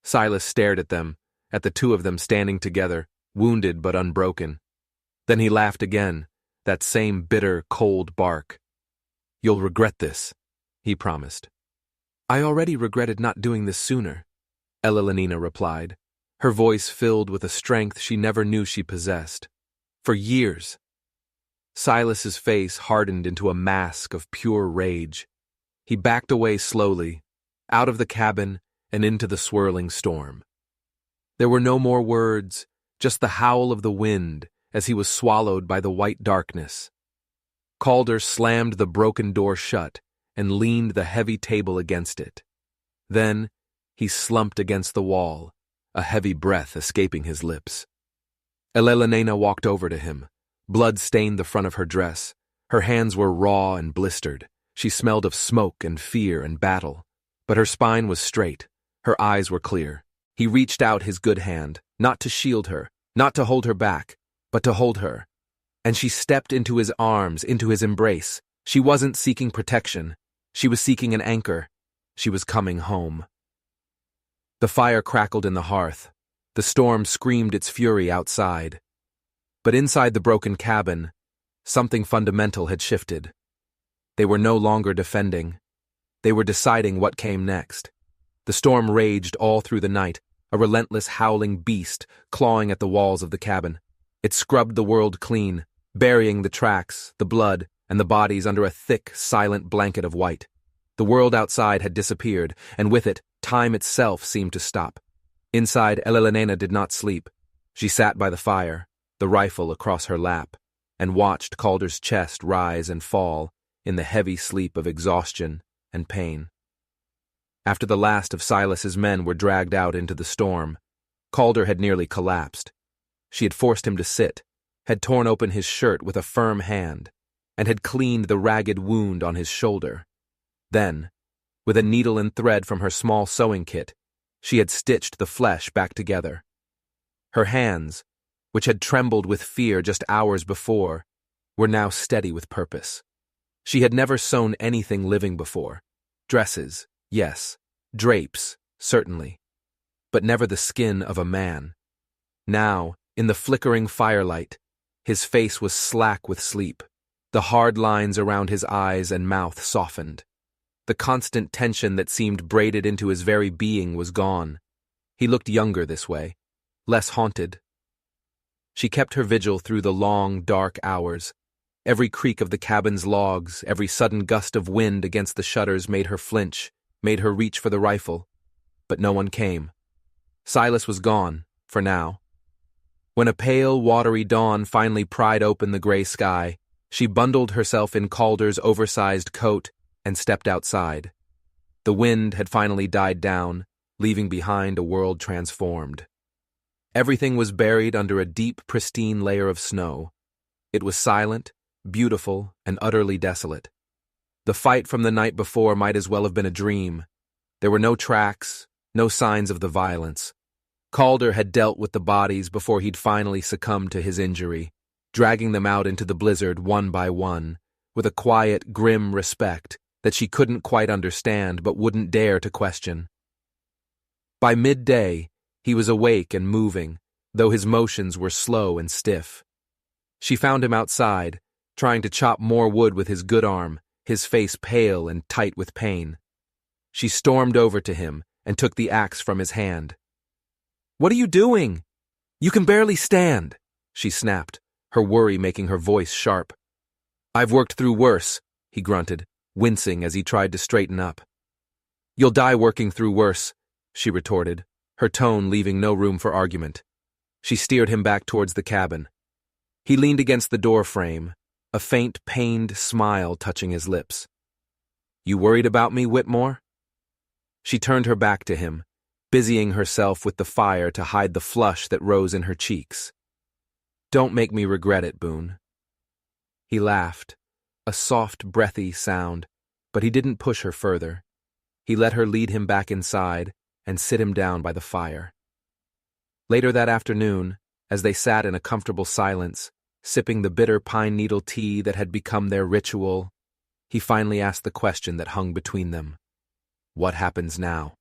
A: Silas stared at them, at the two of them standing together, wounded but unbroken. Then he laughed again, that same bitter, cold bark. "You'll regret this," he promised. "I already regretted not doing this sooner," Elelena replied, her voice filled with a strength she never knew she possessed. "For years." Silas's face hardened into a mask of pure rage. He backed away slowly, out of the cabin and into the swirling storm. There were no more words, just the howl of the wind as he was swallowed by the white darkness. Calder slammed the broken door shut and leaned the heavy table against it. Then he slumped against the wall, a heavy breath escaping his lips. Elelena walked over to him. Blood stained the front of her dress. Her hands were raw and blistered. She smelled of smoke and fear and battle. But her spine was straight. Her eyes were clear. He reached out his good hand, not to shield her, not to hold her back, but to hold her. And she stepped into his arms, into his embrace. She wasn't seeking protection. She was seeking an anchor. She was coming home. The fire crackled in the hearth. The storm screamed its fury outside. But inside the broken cabin, something fundamental had shifted. They were no longer defending. They were deciding what came next. The storm raged all through the night, a relentless howling beast clawing at the walls of the cabin. It scrubbed the world clean, burying the tracks, the blood, and the bodies under a thick, silent blanket of white. The world outside had disappeared, and with it, time itself seemed to stop. Inside, Elelena did not sleep. She sat by the fire, the rifle across her lap, and watched Calder's chest rise and fall in the heavy sleep of exhaustion and pain. After the last of Silas's men were dragged out into the storm, Calder had nearly collapsed. She had forced him to sit, had torn open his shirt with a firm hand, and had cleaned the ragged wound on his shoulder. Then, with a needle and thread from her small sewing kit, she had stitched the flesh back together. Her hands, which had trembled with fear just hours before, were now steady with purpose. She had never sewn anything living before. Dresses, yes. Drapes, certainly. But never the skin of a man. Now, in the flickering firelight, his face was slack with sleep. The hard lines around his eyes and mouth softened. The constant tension that seemed braided into his very being was gone. He looked younger this way, less haunted. She kept her vigil through the long, dark hours. Every creak of the cabin's logs, every sudden gust of wind against the shutters made her flinch, made her reach for the rifle. But no one came. Silas was gone, for now. When a pale, watery dawn finally pried open the gray sky, she bundled herself in Calder's oversized coat and stepped outside. The wind had finally died down, leaving behind a world transformed. Everything was buried under a deep, pristine layer of snow. It was silent, beautiful, and utterly desolate. The fight from the night before might as well have been a dream. There were no tracks, no signs of the violence. Calder had dealt with the bodies before he'd finally succumbed to his injury, dragging them out into the blizzard one by one, with a quiet, grim respect that she couldn't quite understand but wouldn't dare to question. By midday, he was awake and moving, though his motions were slow and stiff. She found him outside, trying to chop more wood with his good arm, his face pale and tight with pain. She stormed over to him and took the axe from his hand. "What are you doing? You can barely stand," she snapped, her worry making her voice sharp. "I've worked through worse," he grunted, wincing as he tried to straighten up. "You'll die working through worse," she retorted, her tone leaving no room for argument. She steered him back towards the cabin. He leaned against the door frame, a faint, pained smile touching his lips. "You worried about me, Whitmore?" She turned her back to him, busying herself with the fire to hide the flush that rose in her cheeks. "Don't make me regret it, Boone." He laughed, a soft, breathy sound, but he didn't push her further. He let her lead him back inside and sit him down by the fire. Later that afternoon, as they sat in a comfortable silence, sipping the bitter pine needle tea that had become their ritual, he finally asked the question that hung between them. What happens now?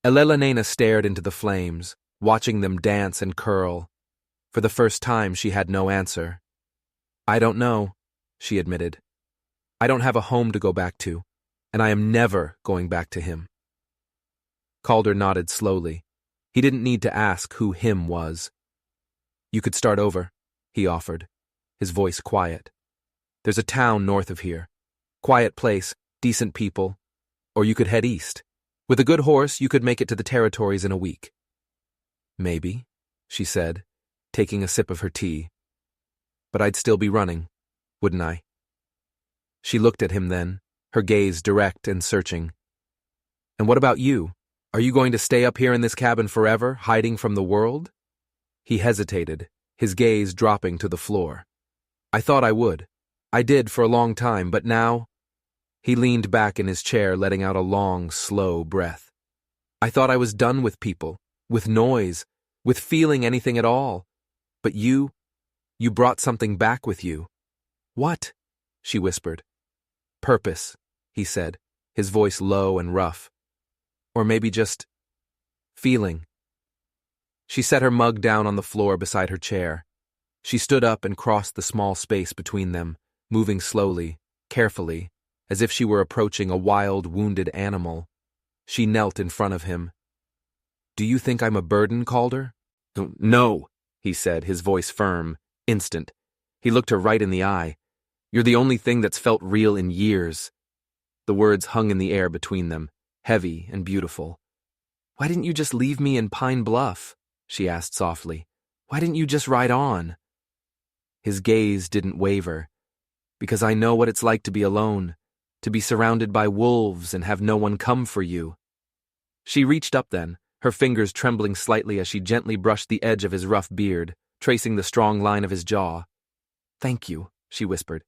A: Elelena stared into the flames, watching them dance and curl. For the first time, she had no answer. "I don't know," she admitted. "I don't have a home to go back to, and I am never going back to him." Calder nodded slowly. He didn't need to ask who him was. "You could start over," he offered, his voice quiet. "There's a town north of here. Quiet place, decent people, or you could head east. With a good horse, you could make it to the territories in a week. Maybe, she said, taking a sip of her tea. But I'd still be running, wouldn't I? She looked at him then, her gaze direct and searching. And what about you? Are you going to stay up here in this cabin forever, hiding from the world? He hesitated, his gaze dropping to the floor. I thought I would. I did for a long time, but now… He leaned back in his chair, letting out a long, slow breath. I thought I was done with people, with noise, with feeling anything at all. But you brought something back with you. What? She whispered. Purpose, he said, his voice low and rough. Or maybe just feeling. She set her mug down on the floor beside her chair. She stood up and crossed the small space between them, moving slowly, carefully, as if she were approaching a wild, wounded animal. She knelt in front of him. Do you think I'm a burden, Calder? No, he said, his voice firm, instant. He looked her right in the eye. You're the only thing that's felt real in years. The words hung in the air between them, heavy and beautiful. Why didn't you just leave me in Pine Bluff? She asked softly. Why didn't you just ride on? His gaze didn't waver. Because I know what it's like to be alone, to be surrounded by wolves and have no one come for you. She reached up then, her fingers trembling slightly as she gently brushed the edge of his rough beard, tracing the strong line of his jaw. Thank you, she whispered.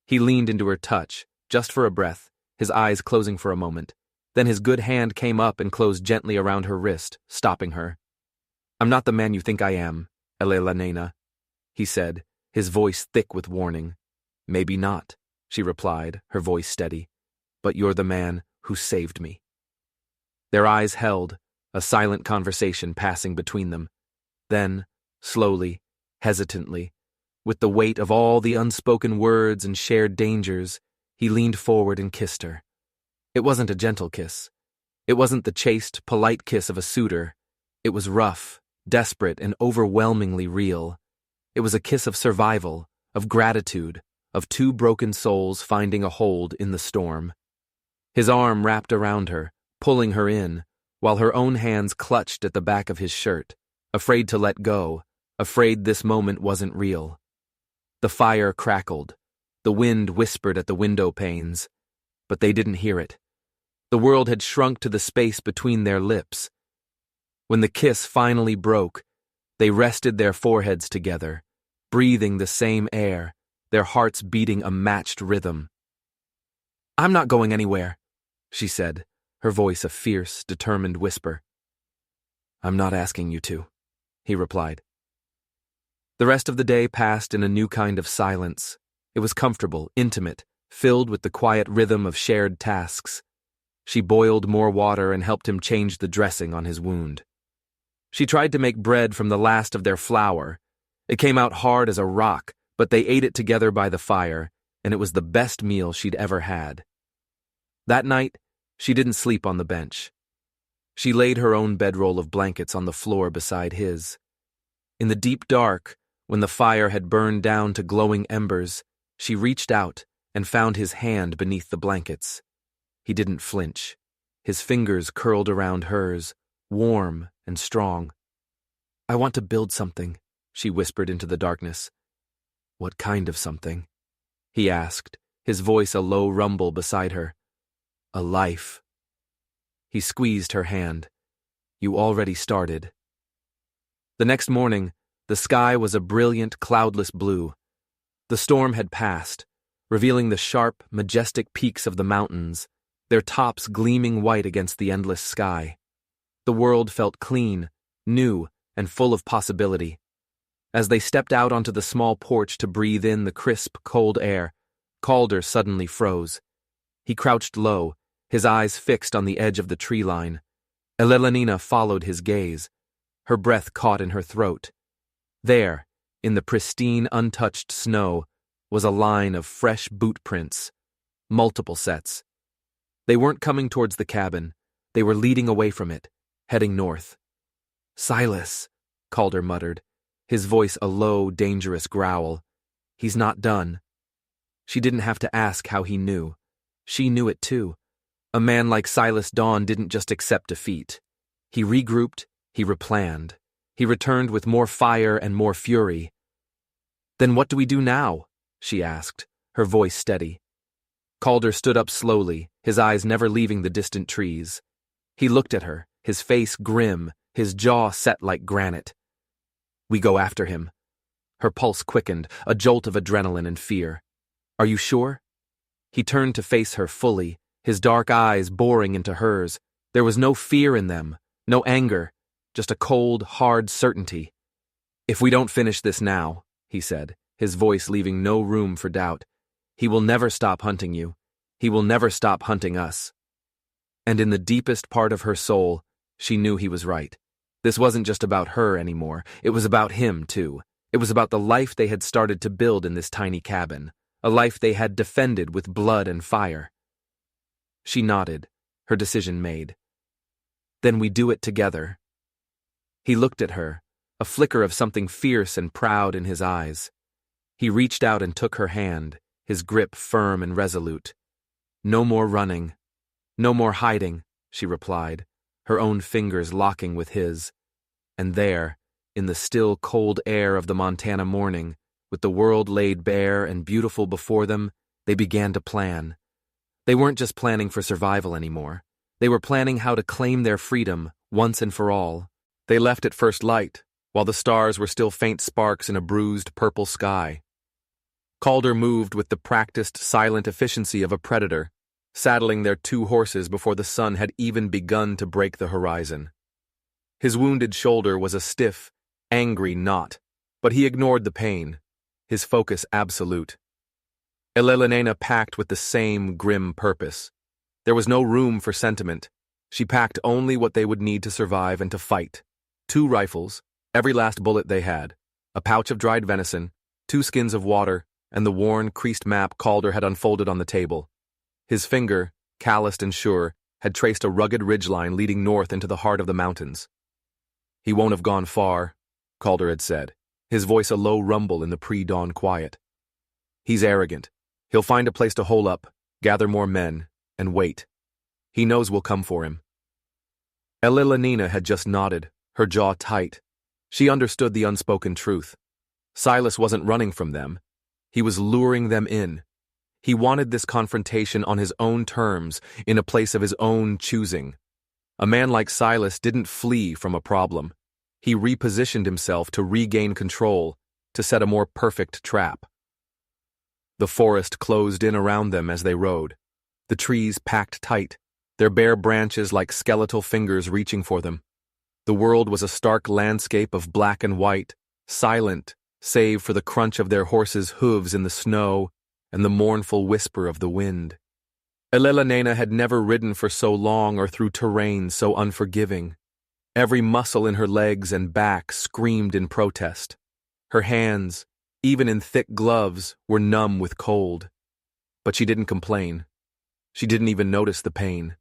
A: He leaned into her touch, just for a breath, his eyes closing for a moment. Then his good hand came up and closed gently around her wrist, stopping her. I'm not the man you think I am, Elena, he said, his voice thick with warning. Maybe not, she replied, her voice steady. But you're the man who saved me. Their eyes held, a silent conversation passing between them. Then, slowly, hesitantly, with the weight of all the unspoken words and shared dangers, he leaned forward and kissed her. It wasn't a gentle kiss. It wasn't the chaste, polite kiss of a suitor. It was rough, desperate, and overwhelmingly real. It was a kiss of survival, of gratitude, of two broken souls finding a hold in the storm. His arm wrapped around her, pulling her in, while her own hands clutched at the back of his shirt, afraid to let go, afraid this moment wasn't real. The fire crackled. The wind whispered at the window panes. But they didn't hear it. The world had shrunk to the space between their lips. When the kiss finally broke, they rested their foreheads together, breathing the same air, their hearts beating a matched rhythm. I'm not going anywhere, she said, her voice a fierce, determined whisper. I'm not asking you to, he replied. The rest of the day passed in a new kind of silence. It was comfortable, intimate, filled with the quiet rhythm of shared tasks. She boiled more water and helped him change the dressing on his wound. She tried to make bread from the last of their flour. It came out hard as a rock, but they ate it together by the fire, and it was the best meal she'd ever had. That night, she didn't sleep on the bench. She laid her own bedroll of blankets on the floor beside his. In the deep dark, when the fire had burned down to glowing embers, she reached out and found his hand beneath the blankets. He didn't flinch. His fingers curled around hers, warm and strong. I want to build something, she whispered into the darkness. What kind of something? He asked, his voice a low rumble beside her. A life. He squeezed her hand. You already started. The next morning, the sky was a brilliant, cloudless blue. The storm had passed, revealing the sharp, majestic peaks of the mountains, their tops gleaming white against the endless sky. The world felt clean, new, and full of possibility. As they stepped out onto the small porch to breathe in the crisp, cold air, Calder suddenly froze. He crouched low, his eyes fixed on the edge of the tree line. Elena followed his gaze, her breath caught in her throat. There, in the pristine, untouched snow, was a line of fresh boot prints, multiple sets. They weren't coming towards the cabin. They were leading away from it, heading north. Silas, Calder muttered, his voice a low, dangerous growl. He's not done. She didn't have to ask how he knew. She knew it too. A man like Silas Dawn didn't just accept defeat. He regrouped, he replanned. He returned with more fire and more fury. "Then what do we do now?" she asked, her voice steady. Calder stood up slowly, his eyes never leaving the distant trees. He looked at her, his face grim, his jaw set like granite. "We go after him." Her pulse quickened, a jolt of adrenaline and fear. "Are you sure?" He turned to face her fully, his dark eyes boring into hers. There was no fear in them, no anger, just a cold, hard certainty. "If we don't finish this now," he said, his voice leaving no room for doubt, "he will never stop hunting you. He will never stop hunting us." And in the deepest part of her soul, she knew he was right. This wasn't just about her anymore. It was about him, too. It was about the life they had started to build in this tiny cabin, a life they had defended with blood and fire. She nodded, her decision made. "Then we do it together." He looked at her, a flicker of something fierce and proud in his eyes. He reached out and took her hand, his grip firm and resolute. "No more running. No more hiding," she replied, her own fingers locking with his. And there, in the still cold air of the Montana morning, with the world laid bare and beautiful before them, they began to plan. They weren't just planning for survival anymore. They were planning how to claim their freedom, once and for all. They left at first light, while the stars were still faint sparks in a bruised purple sky. Calder moved with the practiced, silent efficiency of a predator, saddling their 2 horses before the sun had even begun to break the horizon. His wounded shoulder was a stiff, angry knot, but he ignored the pain, his focus absolute. Elelena packed with the same grim purpose. There was no room for sentiment. She packed only what they would need to survive and to fight. 2 rifles, every last bullet they had, a pouch of dried venison, 2 skins of water, and the worn, creased map Calder had unfolded on the table. His finger, calloused and sure, had traced a rugged ridgeline leading north into the heart of the mountains. "He won't have gone far," Calder had said, his voice a low rumble in the pre-dawn quiet. "He's arrogant. He'll find a place to hole up, gather more men, and wait. He knows we'll come for him." Elelena had just nodded, her jaw tight. She understood the unspoken truth. Silas wasn't running from them. He was luring them in. He wanted this confrontation on his own terms, in a place of his own choosing. A man like Silas didn't flee from a problem. He repositioned himself to regain control, to set a more perfect trap. The forest closed in around them as they rode, the trees packed tight, their bare branches like skeletal fingers reaching for them. The world was a stark landscape of black and white, silent, save for the crunch of their horses' hooves in the snow and the mournful whisper of the wind. Elelena had never ridden for so long or through terrain so unforgiving. Every muscle in her legs and back screamed in protest. Her hands, even in thick gloves, were numb with cold. But she didn't complain. She didn't even notice the pain.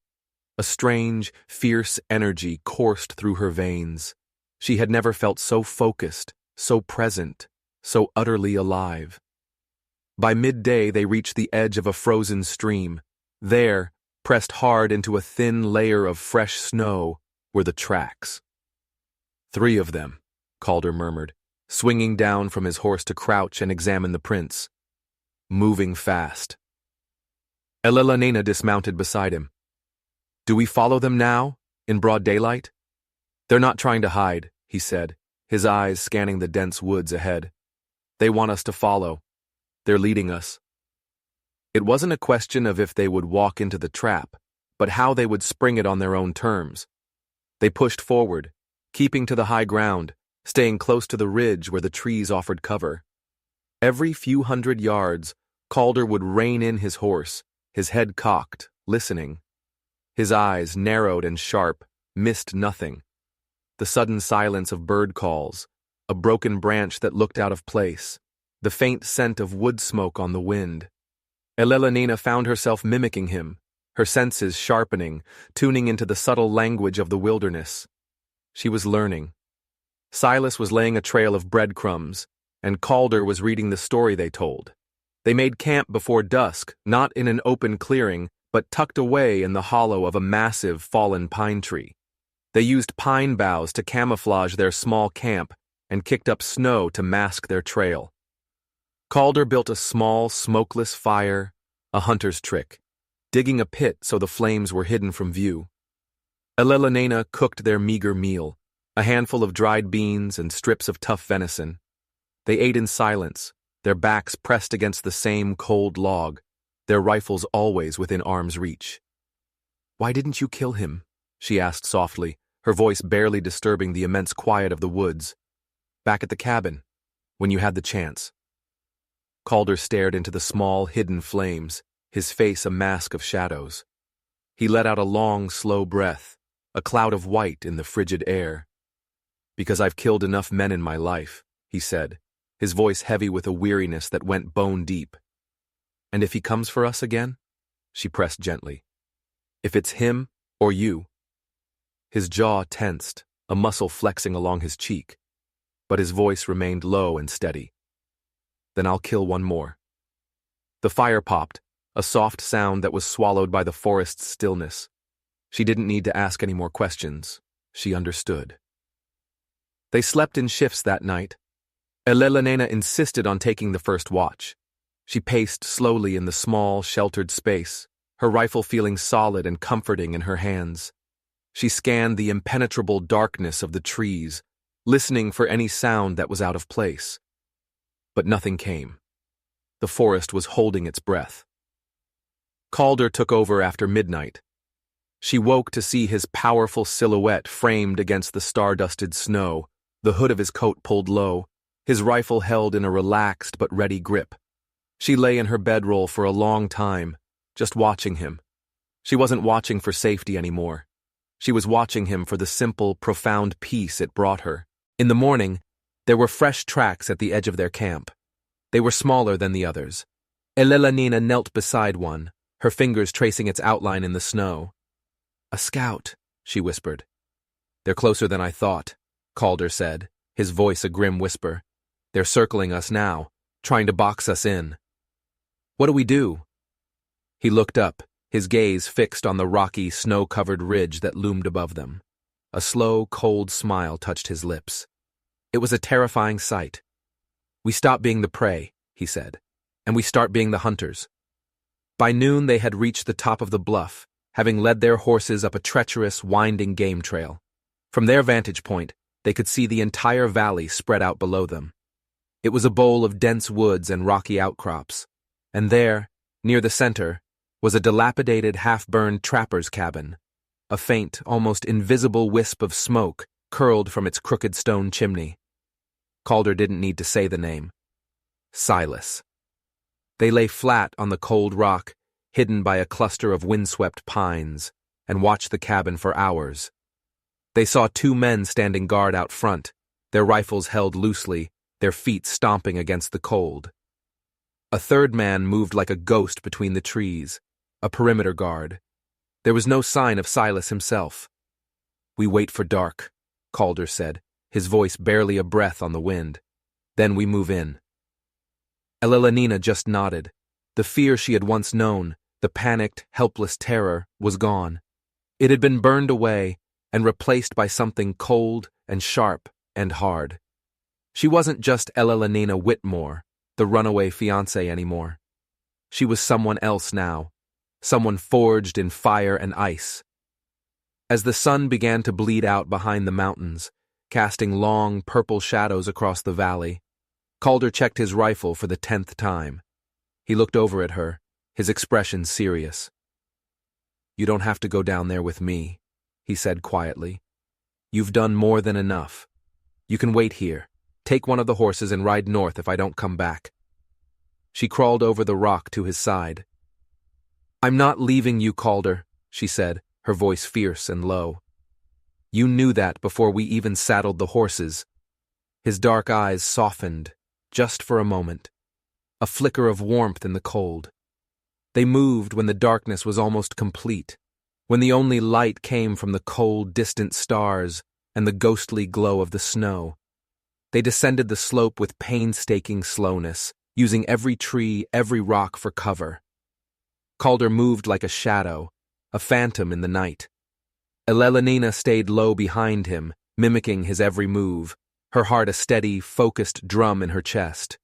A: A strange, fierce energy coursed through her veins. She had never felt so focused, so present, so utterly alive. By midday they reached the edge of a frozen stream. There, pressed hard into a thin layer of fresh snow, were the tracks. 3 of them, Calder murmured, swinging down from his horse to crouch and examine the prints. Moving fast. Elelena dismounted beside him. "Do we follow them now, in broad daylight?" "They're not trying to hide," he said, his eyes scanning the dense woods ahead. "They want us to follow. They're leading us." It wasn't a question of if they would walk into the trap, but how they would spring it on their own terms. They pushed forward, keeping to the high ground, staying close to the ridge where the trees offered cover. Every few hundred yards, Calder would rein in his horse, his head cocked, listening. His eyes, narrowed and sharp, missed nothing. The sudden silence of bird calls, a broken branch that looked out of place, the faint scent of wood smoke on the wind. Elelena found herself mimicking him, her senses sharpening, tuning into the subtle language of the wilderness. She was learning. Silas was laying a trail of breadcrumbs, and Calder was reading the story they told. They made camp before dusk, not in an open clearing, but tucked away in the hollow of a massive fallen pine tree. They used pine boughs to camouflage their small camp and kicked up snow to mask their trail. Calder built a small, smokeless fire, a hunter's trick, digging a pit so the flames were hidden from view. Elelenena cooked their meager meal, a handful of dried beans and strips of tough venison. They ate in silence, their backs pressed against the same cold log, their rifles always within arm's reach. "Why didn't you kill him?" she asked softly, her voice barely disturbing the immense quiet of the woods. "Back at the cabin, when you had the chance." Calder stared into the small, hidden flames, his face a mask of shadows. He let out a long, slow breath, a cloud of white in the frigid air. "Because I've killed enough men in my life," he said, his voice heavy with a weariness that went bone deep. "And if he comes for us again?" she pressed gently. "If it's him or you." His jaw tensed, a muscle flexing along his cheek, but his voice remained low and steady. "Then I'll kill one more." The fire popped, a soft sound that was swallowed by the forest's stillness. She didn't need to ask any more questions. She understood. They slept in shifts that night. Elelenena insisted on taking the first watch. She paced slowly in the small, sheltered space, her rifle feeling solid and comforting in her hands. She scanned the impenetrable darkness of the trees, listening for any sound that was out of place. But nothing came. The forest was holding its breath. Calder took over after midnight. She woke to see his powerful silhouette framed against the star-dusted snow, the hood of his coat pulled low, his rifle held in a relaxed but ready grip. She lay in her bedroll for a long time, just watching him. She wasn't watching for safety anymore. She was watching him for the simple, profound peace it brought her. In the morning, there were fresh tracks at the edge of their camp. They were smaller than the others. Elelenena knelt beside one, her fingers tracing its outline in the snow. "A scout," she whispered. "They're closer than I thought," Calder said, his voice a grim whisper. "They're circling us now, trying to box us in." "What do we do?" He looked up, his gaze fixed on the rocky, snow-covered ridge that loomed above them. A slow, cold smile touched his lips. It was a terrifying sight. "We stop being the prey," he said, "and we start being the hunters." By noon they had reached the top of the bluff, having led their horses up a treacherous, winding game trail. From their vantage point, they could see the entire valley spread out below them. It was a bowl of dense woods and rocky outcrops, and there, near the center, was a dilapidated, half-burned trapper's cabin. A faint, almost invisible wisp of smoke curled from its crooked stone chimney. Calder didn't need to say the name. Silas. They lay flat on the cold rock, hidden by a cluster of windswept pines, and watched the cabin for hours. They saw two men standing guard out front, their rifles held loosely, their feet stomping against the cold. A third man moved like a ghost between the trees, a perimeter guard. There was no sign of Silas himself. "We wait for dark," Calder said, his voice barely a breath on the wind. "Then we move in." Elelenena just nodded. The fear she had once known, the panicked, helpless terror, was gone. It had been burned away and replaced by something cold and sharp and hard. She wasn't just Elelenena Whitmore, the runaway fiancé anymore. She was someone else now, someone forged in fire and ice. As the sun began to bleed out behind the mountains, casting long, purple shadows across the valley, Calder checked his rifle for the 10th time. He looked over at her, his expression serious. "You don't have to go down there with me," he said quietly. "You've done more than enough. You can wait here. Take one of the horses and ride north if I don't come back." She crawled over the rock to his side. "I'm not leaving you, Calder," she said, her voice fierce and low. "You knew that before we even saddled the horses." His dark eyes softened, just for a moment. A flicker of warmth in the cold. They moved when the darkness was almost complete, when the only light came from the cold, distant stars and the ghostly glow of the snow. They descended the slope with painstaking slowness, using every tree, every rock for cover. Calder moved like a shadow, a phantom in the night. Elelenina stayed low behind him, mimicking his every move, her heart a steady, focused drum in her chest.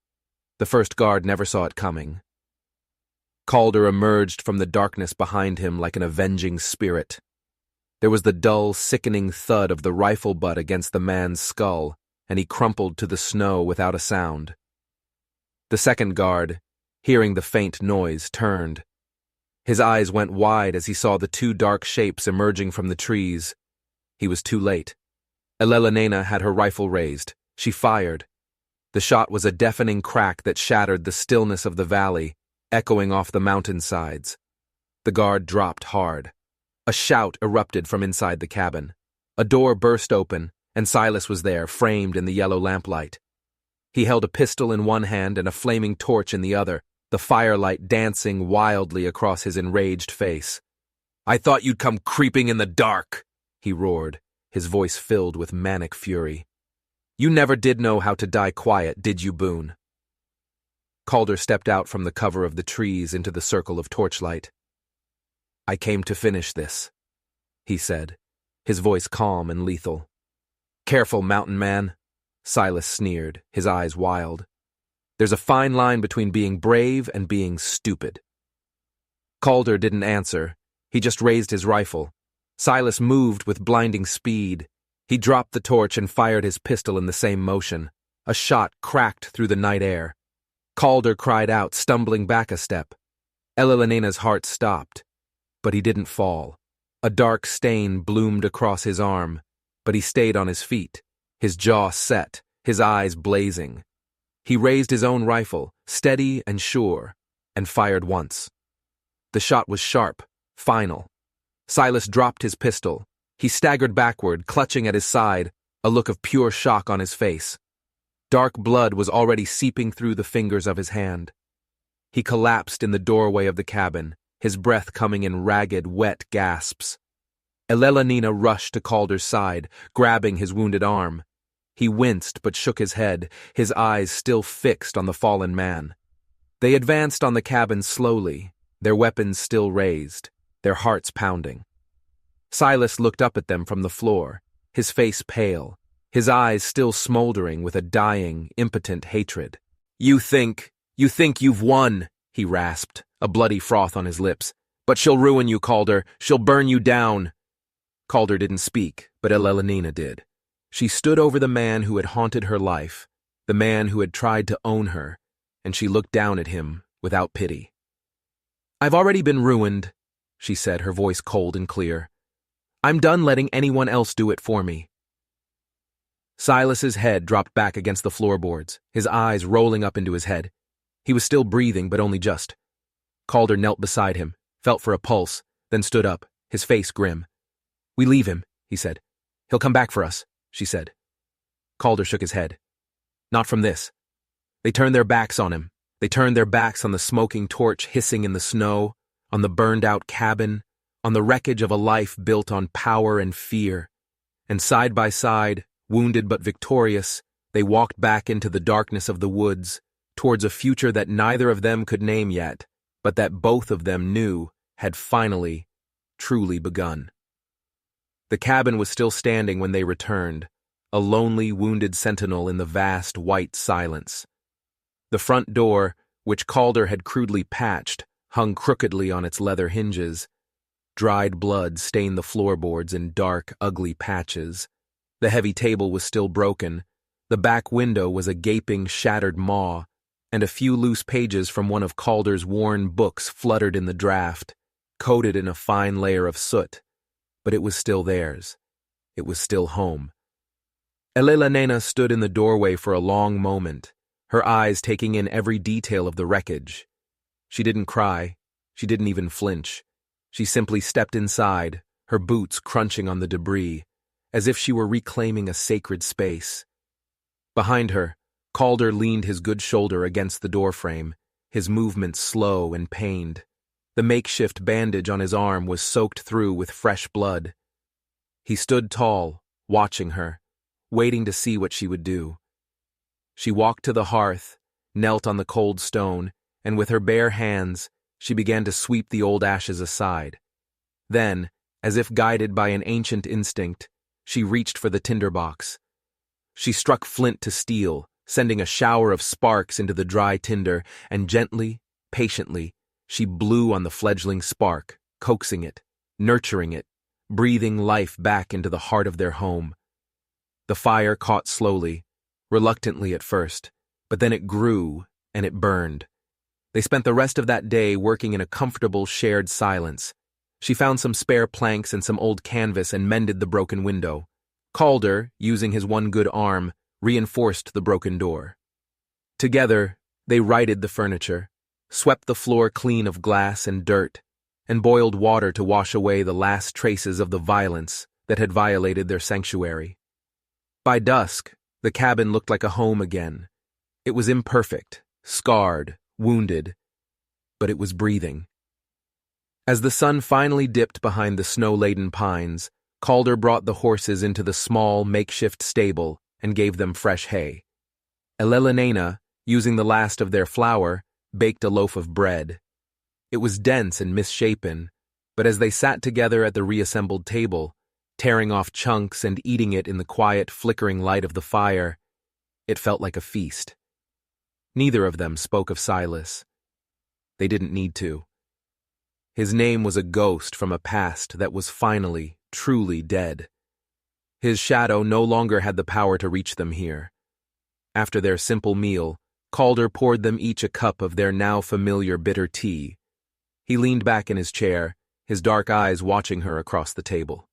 A: The first guard never saw it coming. Calder emerged from the darkness behind him like an avenging spirit. There was the dull, sickening thud of the rifle butt against the man's skull, and he crumpled to the snow without a sound. The second guard, hearing the faint noise, turned. His eyes went wide as he saw the two dark shapes emerging from the trees. He was too late. Elelenina had her rifle raised. She fired. The shot was a deafening crack that shattered the stillness of the valley, echoing off the mountainsides. The guard dropped hard. A shout erupted from inside the cabin. A door burst open, and Silas was there, framed in the yellow lamplight. He held a pistol in one hand and a flaming torch in the other, the firelight dancing wildly across his enraged face. "I thought you'd come creeping in the dark," he roared, his voice filled with manic fury. "You never did know how to die quiet, did you, Boone?" Calder stepped out from the cover of the trees into the circle of torchlight. "I came to finish this," he said, his voice calm and lethal. "Careful, mountain man," Silas sneered, his eyes wild. "There's a fine line between being brave and being stupid." Calder didn't answer. He just raised his rifle. Silas moved with blinding speed. He dropped the torch and fired his pistol in the same motion. A shot cracked through the night air. Calder cried out, stumbling back a step. Elelenina's heart stopped, but he didn't fall. A dark stain bloomed across his arm, but he stayed on his feet, his jaw set, his eyes blazing. He raised his own rifle, steady and sure, and fired once. The shot was sharp, final. Silas dropped his pistol. He staggered backward, clutching at his side, a look of pure shock on his face. Dark blood was already seeping through the fingers of his hand. He collapsed in the doorway of the cabin, his breath coming in ragged, wet gasps. Elelenina rushed to Calder's side, grabbing his wounded arm. He winced but shook his head, his eyes still fixed on the fallen man. They advanced on the cabin slowly, their weapons still raised, their hearts pounding. Silas looked up at them from the floor, his face pale, his eyes still smoldering with a dying, impotent hatred. You think you've won," he rasped, a bloody froth on his lips. "But she'll ruin you, Calder. She'll burn you down." Calder didn't speak, but Elelenina did. She stood over the man who had haunted her life, the man who had tried to own her, and she looked down at him without pity. "I've already been ruined," she said, her voice cold and clear. "I'm done letting anyone else do it for me." Silas's head dropped back against the floorboards, his eyes rolling up into his head. He was still breathing, but only just. Calder knelt beside him, felt for a pulse, then stood up, his face grim. "We leave him," he said. "He'll come back for us," she said. Calder shook his head. "Not from this." They turned their backs on him. They turned their backs on the smoking torch hissing in the snow, on the burned-out cabin, on the wreckage of a life built on power and fear. And side by side, wounded but victorious, they walked back into the darkness of the woods, towards a future that neither of them could name yet, but that both of them knew had finally, truly begun. The cabin was still standing when they returned, a lonely, wounded sentinel in the vast, white silence. The front door, which Calder had crudely patched, hung crookedly on its leather hinges. Dried blood stained the floorboards in dark, ugly patches. The heavy table was still broken. The back window was a gaping, shattered maw, and a few loose pages from one of Calder's worn books fluttered in the draft, coated in a fine layer of soot. But it was still theirs. It was still home. Elelenina stood in the doorway for a long moment, her eyes taking in every detail of the wreckage. She didn't cry. She didn't even flinch. She simply stepped inside, her boots crunching on the debris, as if she were reclaiming a sacred space. Behind her, Calder leaned his good shoulder against the doorframe, his movements slow and pained. The makeshift bandage on his arm was soaked through with fresh blood. He stood tall, watching her, waiting to see what she would do. She walked to the hearth, knelt on the cold stone, and with her bare hands, She began to sweep the old ashes aside. Then, as if guided by an ancient instinct, she reached for the tinderbox. She struck flint to steel, sending a shower of sparks into the dry tinder, and gently, patiently, she blew on the fledgling spark, coaxing it, nurturing it, breathing life back into the heart of their home. The fire caught slowly, reluctantly at first, but then it grew and it burned. They spent the rest of that day working in a comfortable, shared silence. She found some spare planks and some old canvas and mended the broken window. Calder, using his one good arm, reinforced the broken door. Together, they righted the furniture, swept the floor clean of glass and dirt, and boiled water to wash away the last traces of the violence that had violated their sanctuary. By dusk, the cabin looked like a home again. It was imperfect, scarred, wounded, but it was breathing. As the sun finally dipped behind the snow-laden pines, Calder brought the horses into the small, makeshift stable and gave them fresh hay. Elelena, using the last of their flour, baked a loaf of bread. It was dense and misshapen, but as they sat together at the reassembled table, tearing off chunks and eating it in the quiet, flickering light of the fire, it felt like a feast. Neither of them spoke of Silas. They didn't need to. His name was a ghost from a past that was finally, truly dead. His shadow no longer had the power to reach them here. After their simple meal, Calder poured them each a cup of their now familiar bitter tea. He leaned back in his chair, his dark eyes watching her across the table.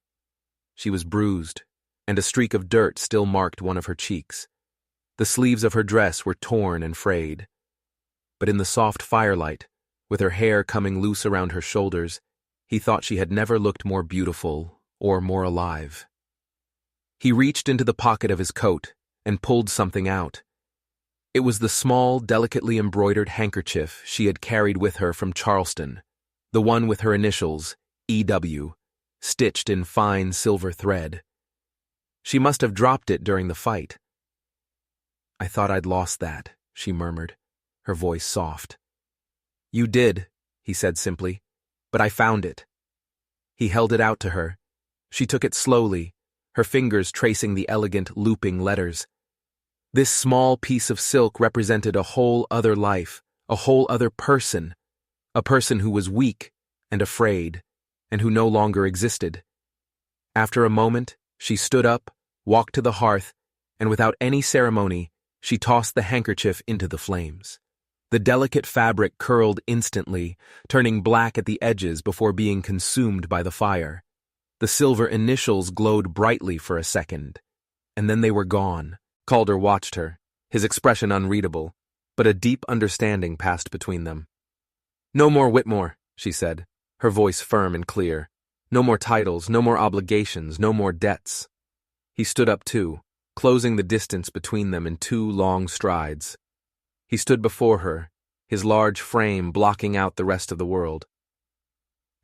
A: She was bruised, and a streak of dirt still marked one of her cheeks. The sleeves of her dress were torn and frayed. But in the soft firelight, with her hair coming loose around her shoulders, he thought she had never looked more beautiful or more alive. He reached into the pocket of his coat and pulled something out. It was the small, delicately embroidered handkerchief she had carried with her from Charleston, the one with her initials, E.W., stitched in fine silver thread. She must have dropped it during the fight. "I thought I'd lost that," she murmured, her voice soft. "You did," he said simply, "but I found it." He held it out to her. She took it slowly, her fingers tracing the elegant, looping letters. This small piece of silk represented a whole other life, a whole other person, a person who was weak and afraid, and who no longer existed. After a moment, she stood up, walked to the hearth, and without any ceremony, she tossed the handkerchief into the flames. The delicate fabric curled instantly, turning black at the edges before being consumed by the fire. The silver initials glowed brightly for a second, and then they were gone. Calder watched her, his expression unreadable, but a deep understanding passed between them. "No more Whitmore," she said, her voice firm and clear. "No more titles, no more obligations, no more debts." He stood up too, closing the distance between them in 2 long strides. He stood before her, his large frame blocking out the rest of the world.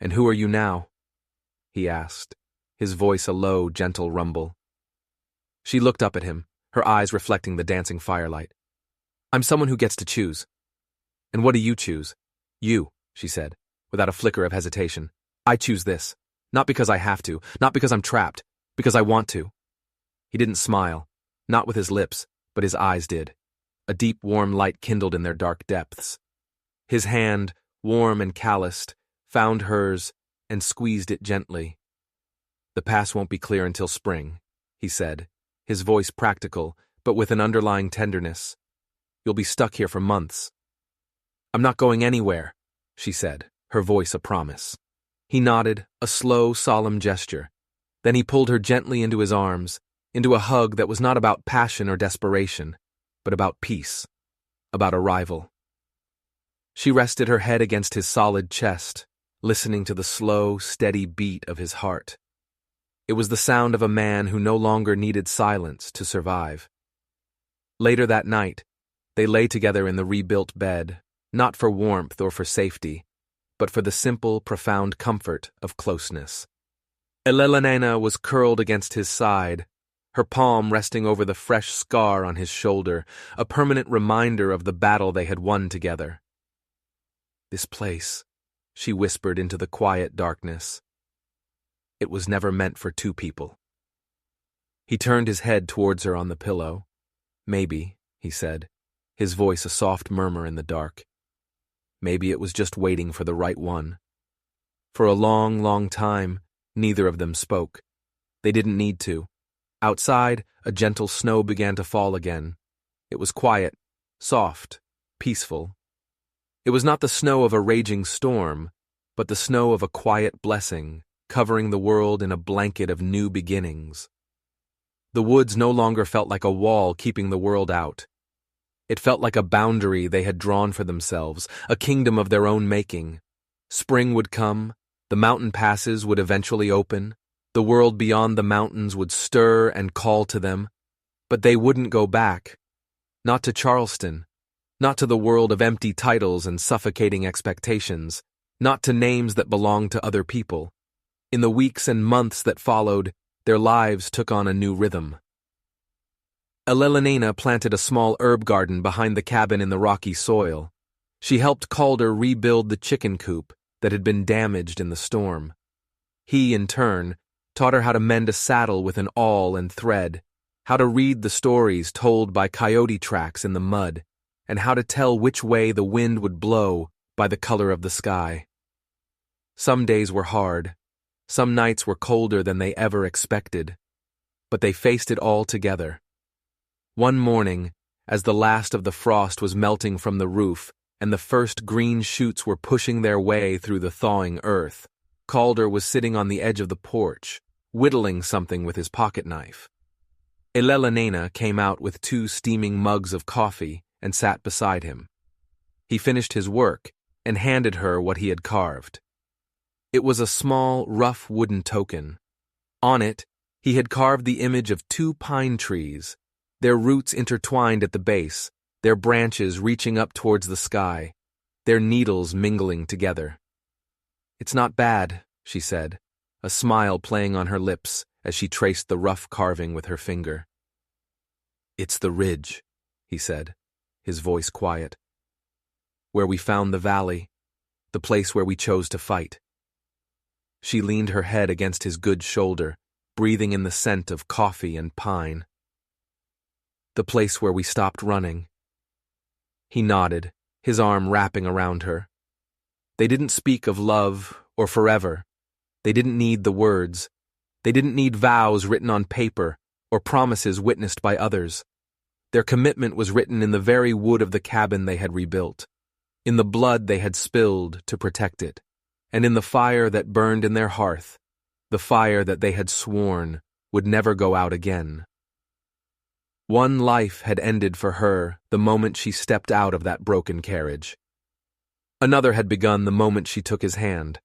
A: "And who are you now?" he asked, his voice a low, gentle rumble. She looked up at him, her eyes reflecting the dancing firelight. "I'm someone who gets to choose." "And what do you choose?" "You," she said, without a flicker of hesitation. "I choose this. Not because I have to, not because I'm trapped, because I want to." He didn't smile, not with his lips, but his eyes did. A deep, warm light kindled in their dark depths. His hand, warm and calloused, found hers and squeezed it gently. "The pass won't be clear until spring," he said, his voice practical, but with an underlying tenderness. "You'll be stuck here for months." "I'm not going anywhere," she said, her voice a promise. He nodded, a slow, solemn gesture. Then he pulled her gently into his arms, into a hug that was not about passion or desperation, but about peace, about arrival. She rested her head against his solid chest, listening to the slow, steady beat of his heart. It was the sound of a man who no longer needed silence to survive. Later that night, they lay together in the rebuilt bed, not for warmth or for safety, but for the simple, profound comfort of closeness. Elelena was curled against his side, her palm resting over the fresh scar on his shoulder, a permanent reminder of the battle they had won together. "This place," she whispered into the quiet darkness. It was never meant for two people. He turned his head towards her on the pillow. Maybe, he said, his voice a soft murmur in the dark. Maybe it was just waiting for the right one. For a long, long time, neither of them spoke. They didn't need to. Outside, a gentle snow began to fall again. It was quiet, soft, peaceful. It was not the snow of a raging storm, but the snow of a quiet blessing, covering the world in a blanket of new beginnings. The woods no longer felt like a wall keeping the world out. It felt like a boundary they had drawn for themselves, a kingdom of their own making. Spring would come, the mountain passes would eventually open, the world beyond the mountains would stir and call to them, but they wouldn't go back. Not to Charleston, not to the world of empty titles and suffocating expectations, not to names that belonged to other people. In the weeks and months that followed, their lives took on a new rhythm. Elena planted a small herb garden behind the cabin in the rocky soil. She helped Calder rebuild the chicken coop that had been damaged in the storm. He, in turn, taught her how to mend a saddle with an awl and thread, how to read the stories told by coyote tracks in the mud, and how to tell which way the wind would blow by the color of the sky. Some days were hard. Some nights were colder than they ever expected, but they faced it all together. One morning, as the last of the frost was melting from the roof and the first green shoots were pushing their way through the thawing earth, Calder was sitting on the edge of the porch, whittling something with his pocket knife. Elena came out with 2 steaming mugs of coffee and sat beside him. He finished his work and handed her what he had carved. It was a small, rough wooden token. On it, he had carved the image of 2 pine trees, their roots intertwined at the base, their branches reaching up towards the sky, their needles mingling together. "It's not bad," she said, a smile playing on her lips as she traced the rough carving with her finger. "It's the ridge," he said, his voice quiet. "Where we found the valley, the place where we chose to fight." She leaned her head against his good shoulder, breathing in the scent of coffee and pine. "The place where we stopped running." He nodded, his arm wrapping around her. They didn't speak of love or forever. They didn't need the words. They didn't need vows written on paper or promises witnessed by others. Their commitment was written in the very wood of the cabin they had rebuilt, in the blood they had spilled to protect it, and in the fire that burned in their hearth, the fire that they had sworn would never go out again. One life had ended for her the moment she stepped out of that broken carriage. Another had begun the moment she took his hand.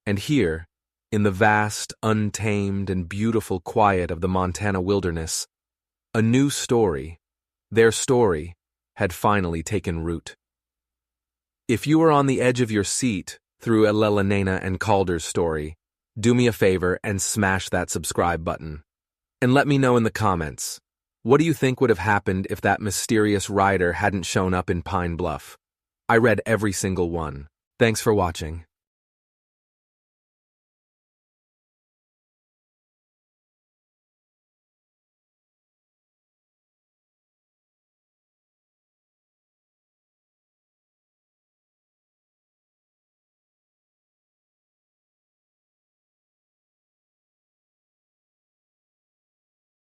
A: And here, in the vast, untamed, and beautiful quiet of the Montana wilderness, a new story, their story, had finally taken root. If you are on the edge of your seat through Elena and Calder's story, do me a favor and smash that subscribe button. And let me know in the comments, what do you think would have happened if that mysterious rider hadn't shown up in Pine Bluff? I read every single one. Thanks for watching.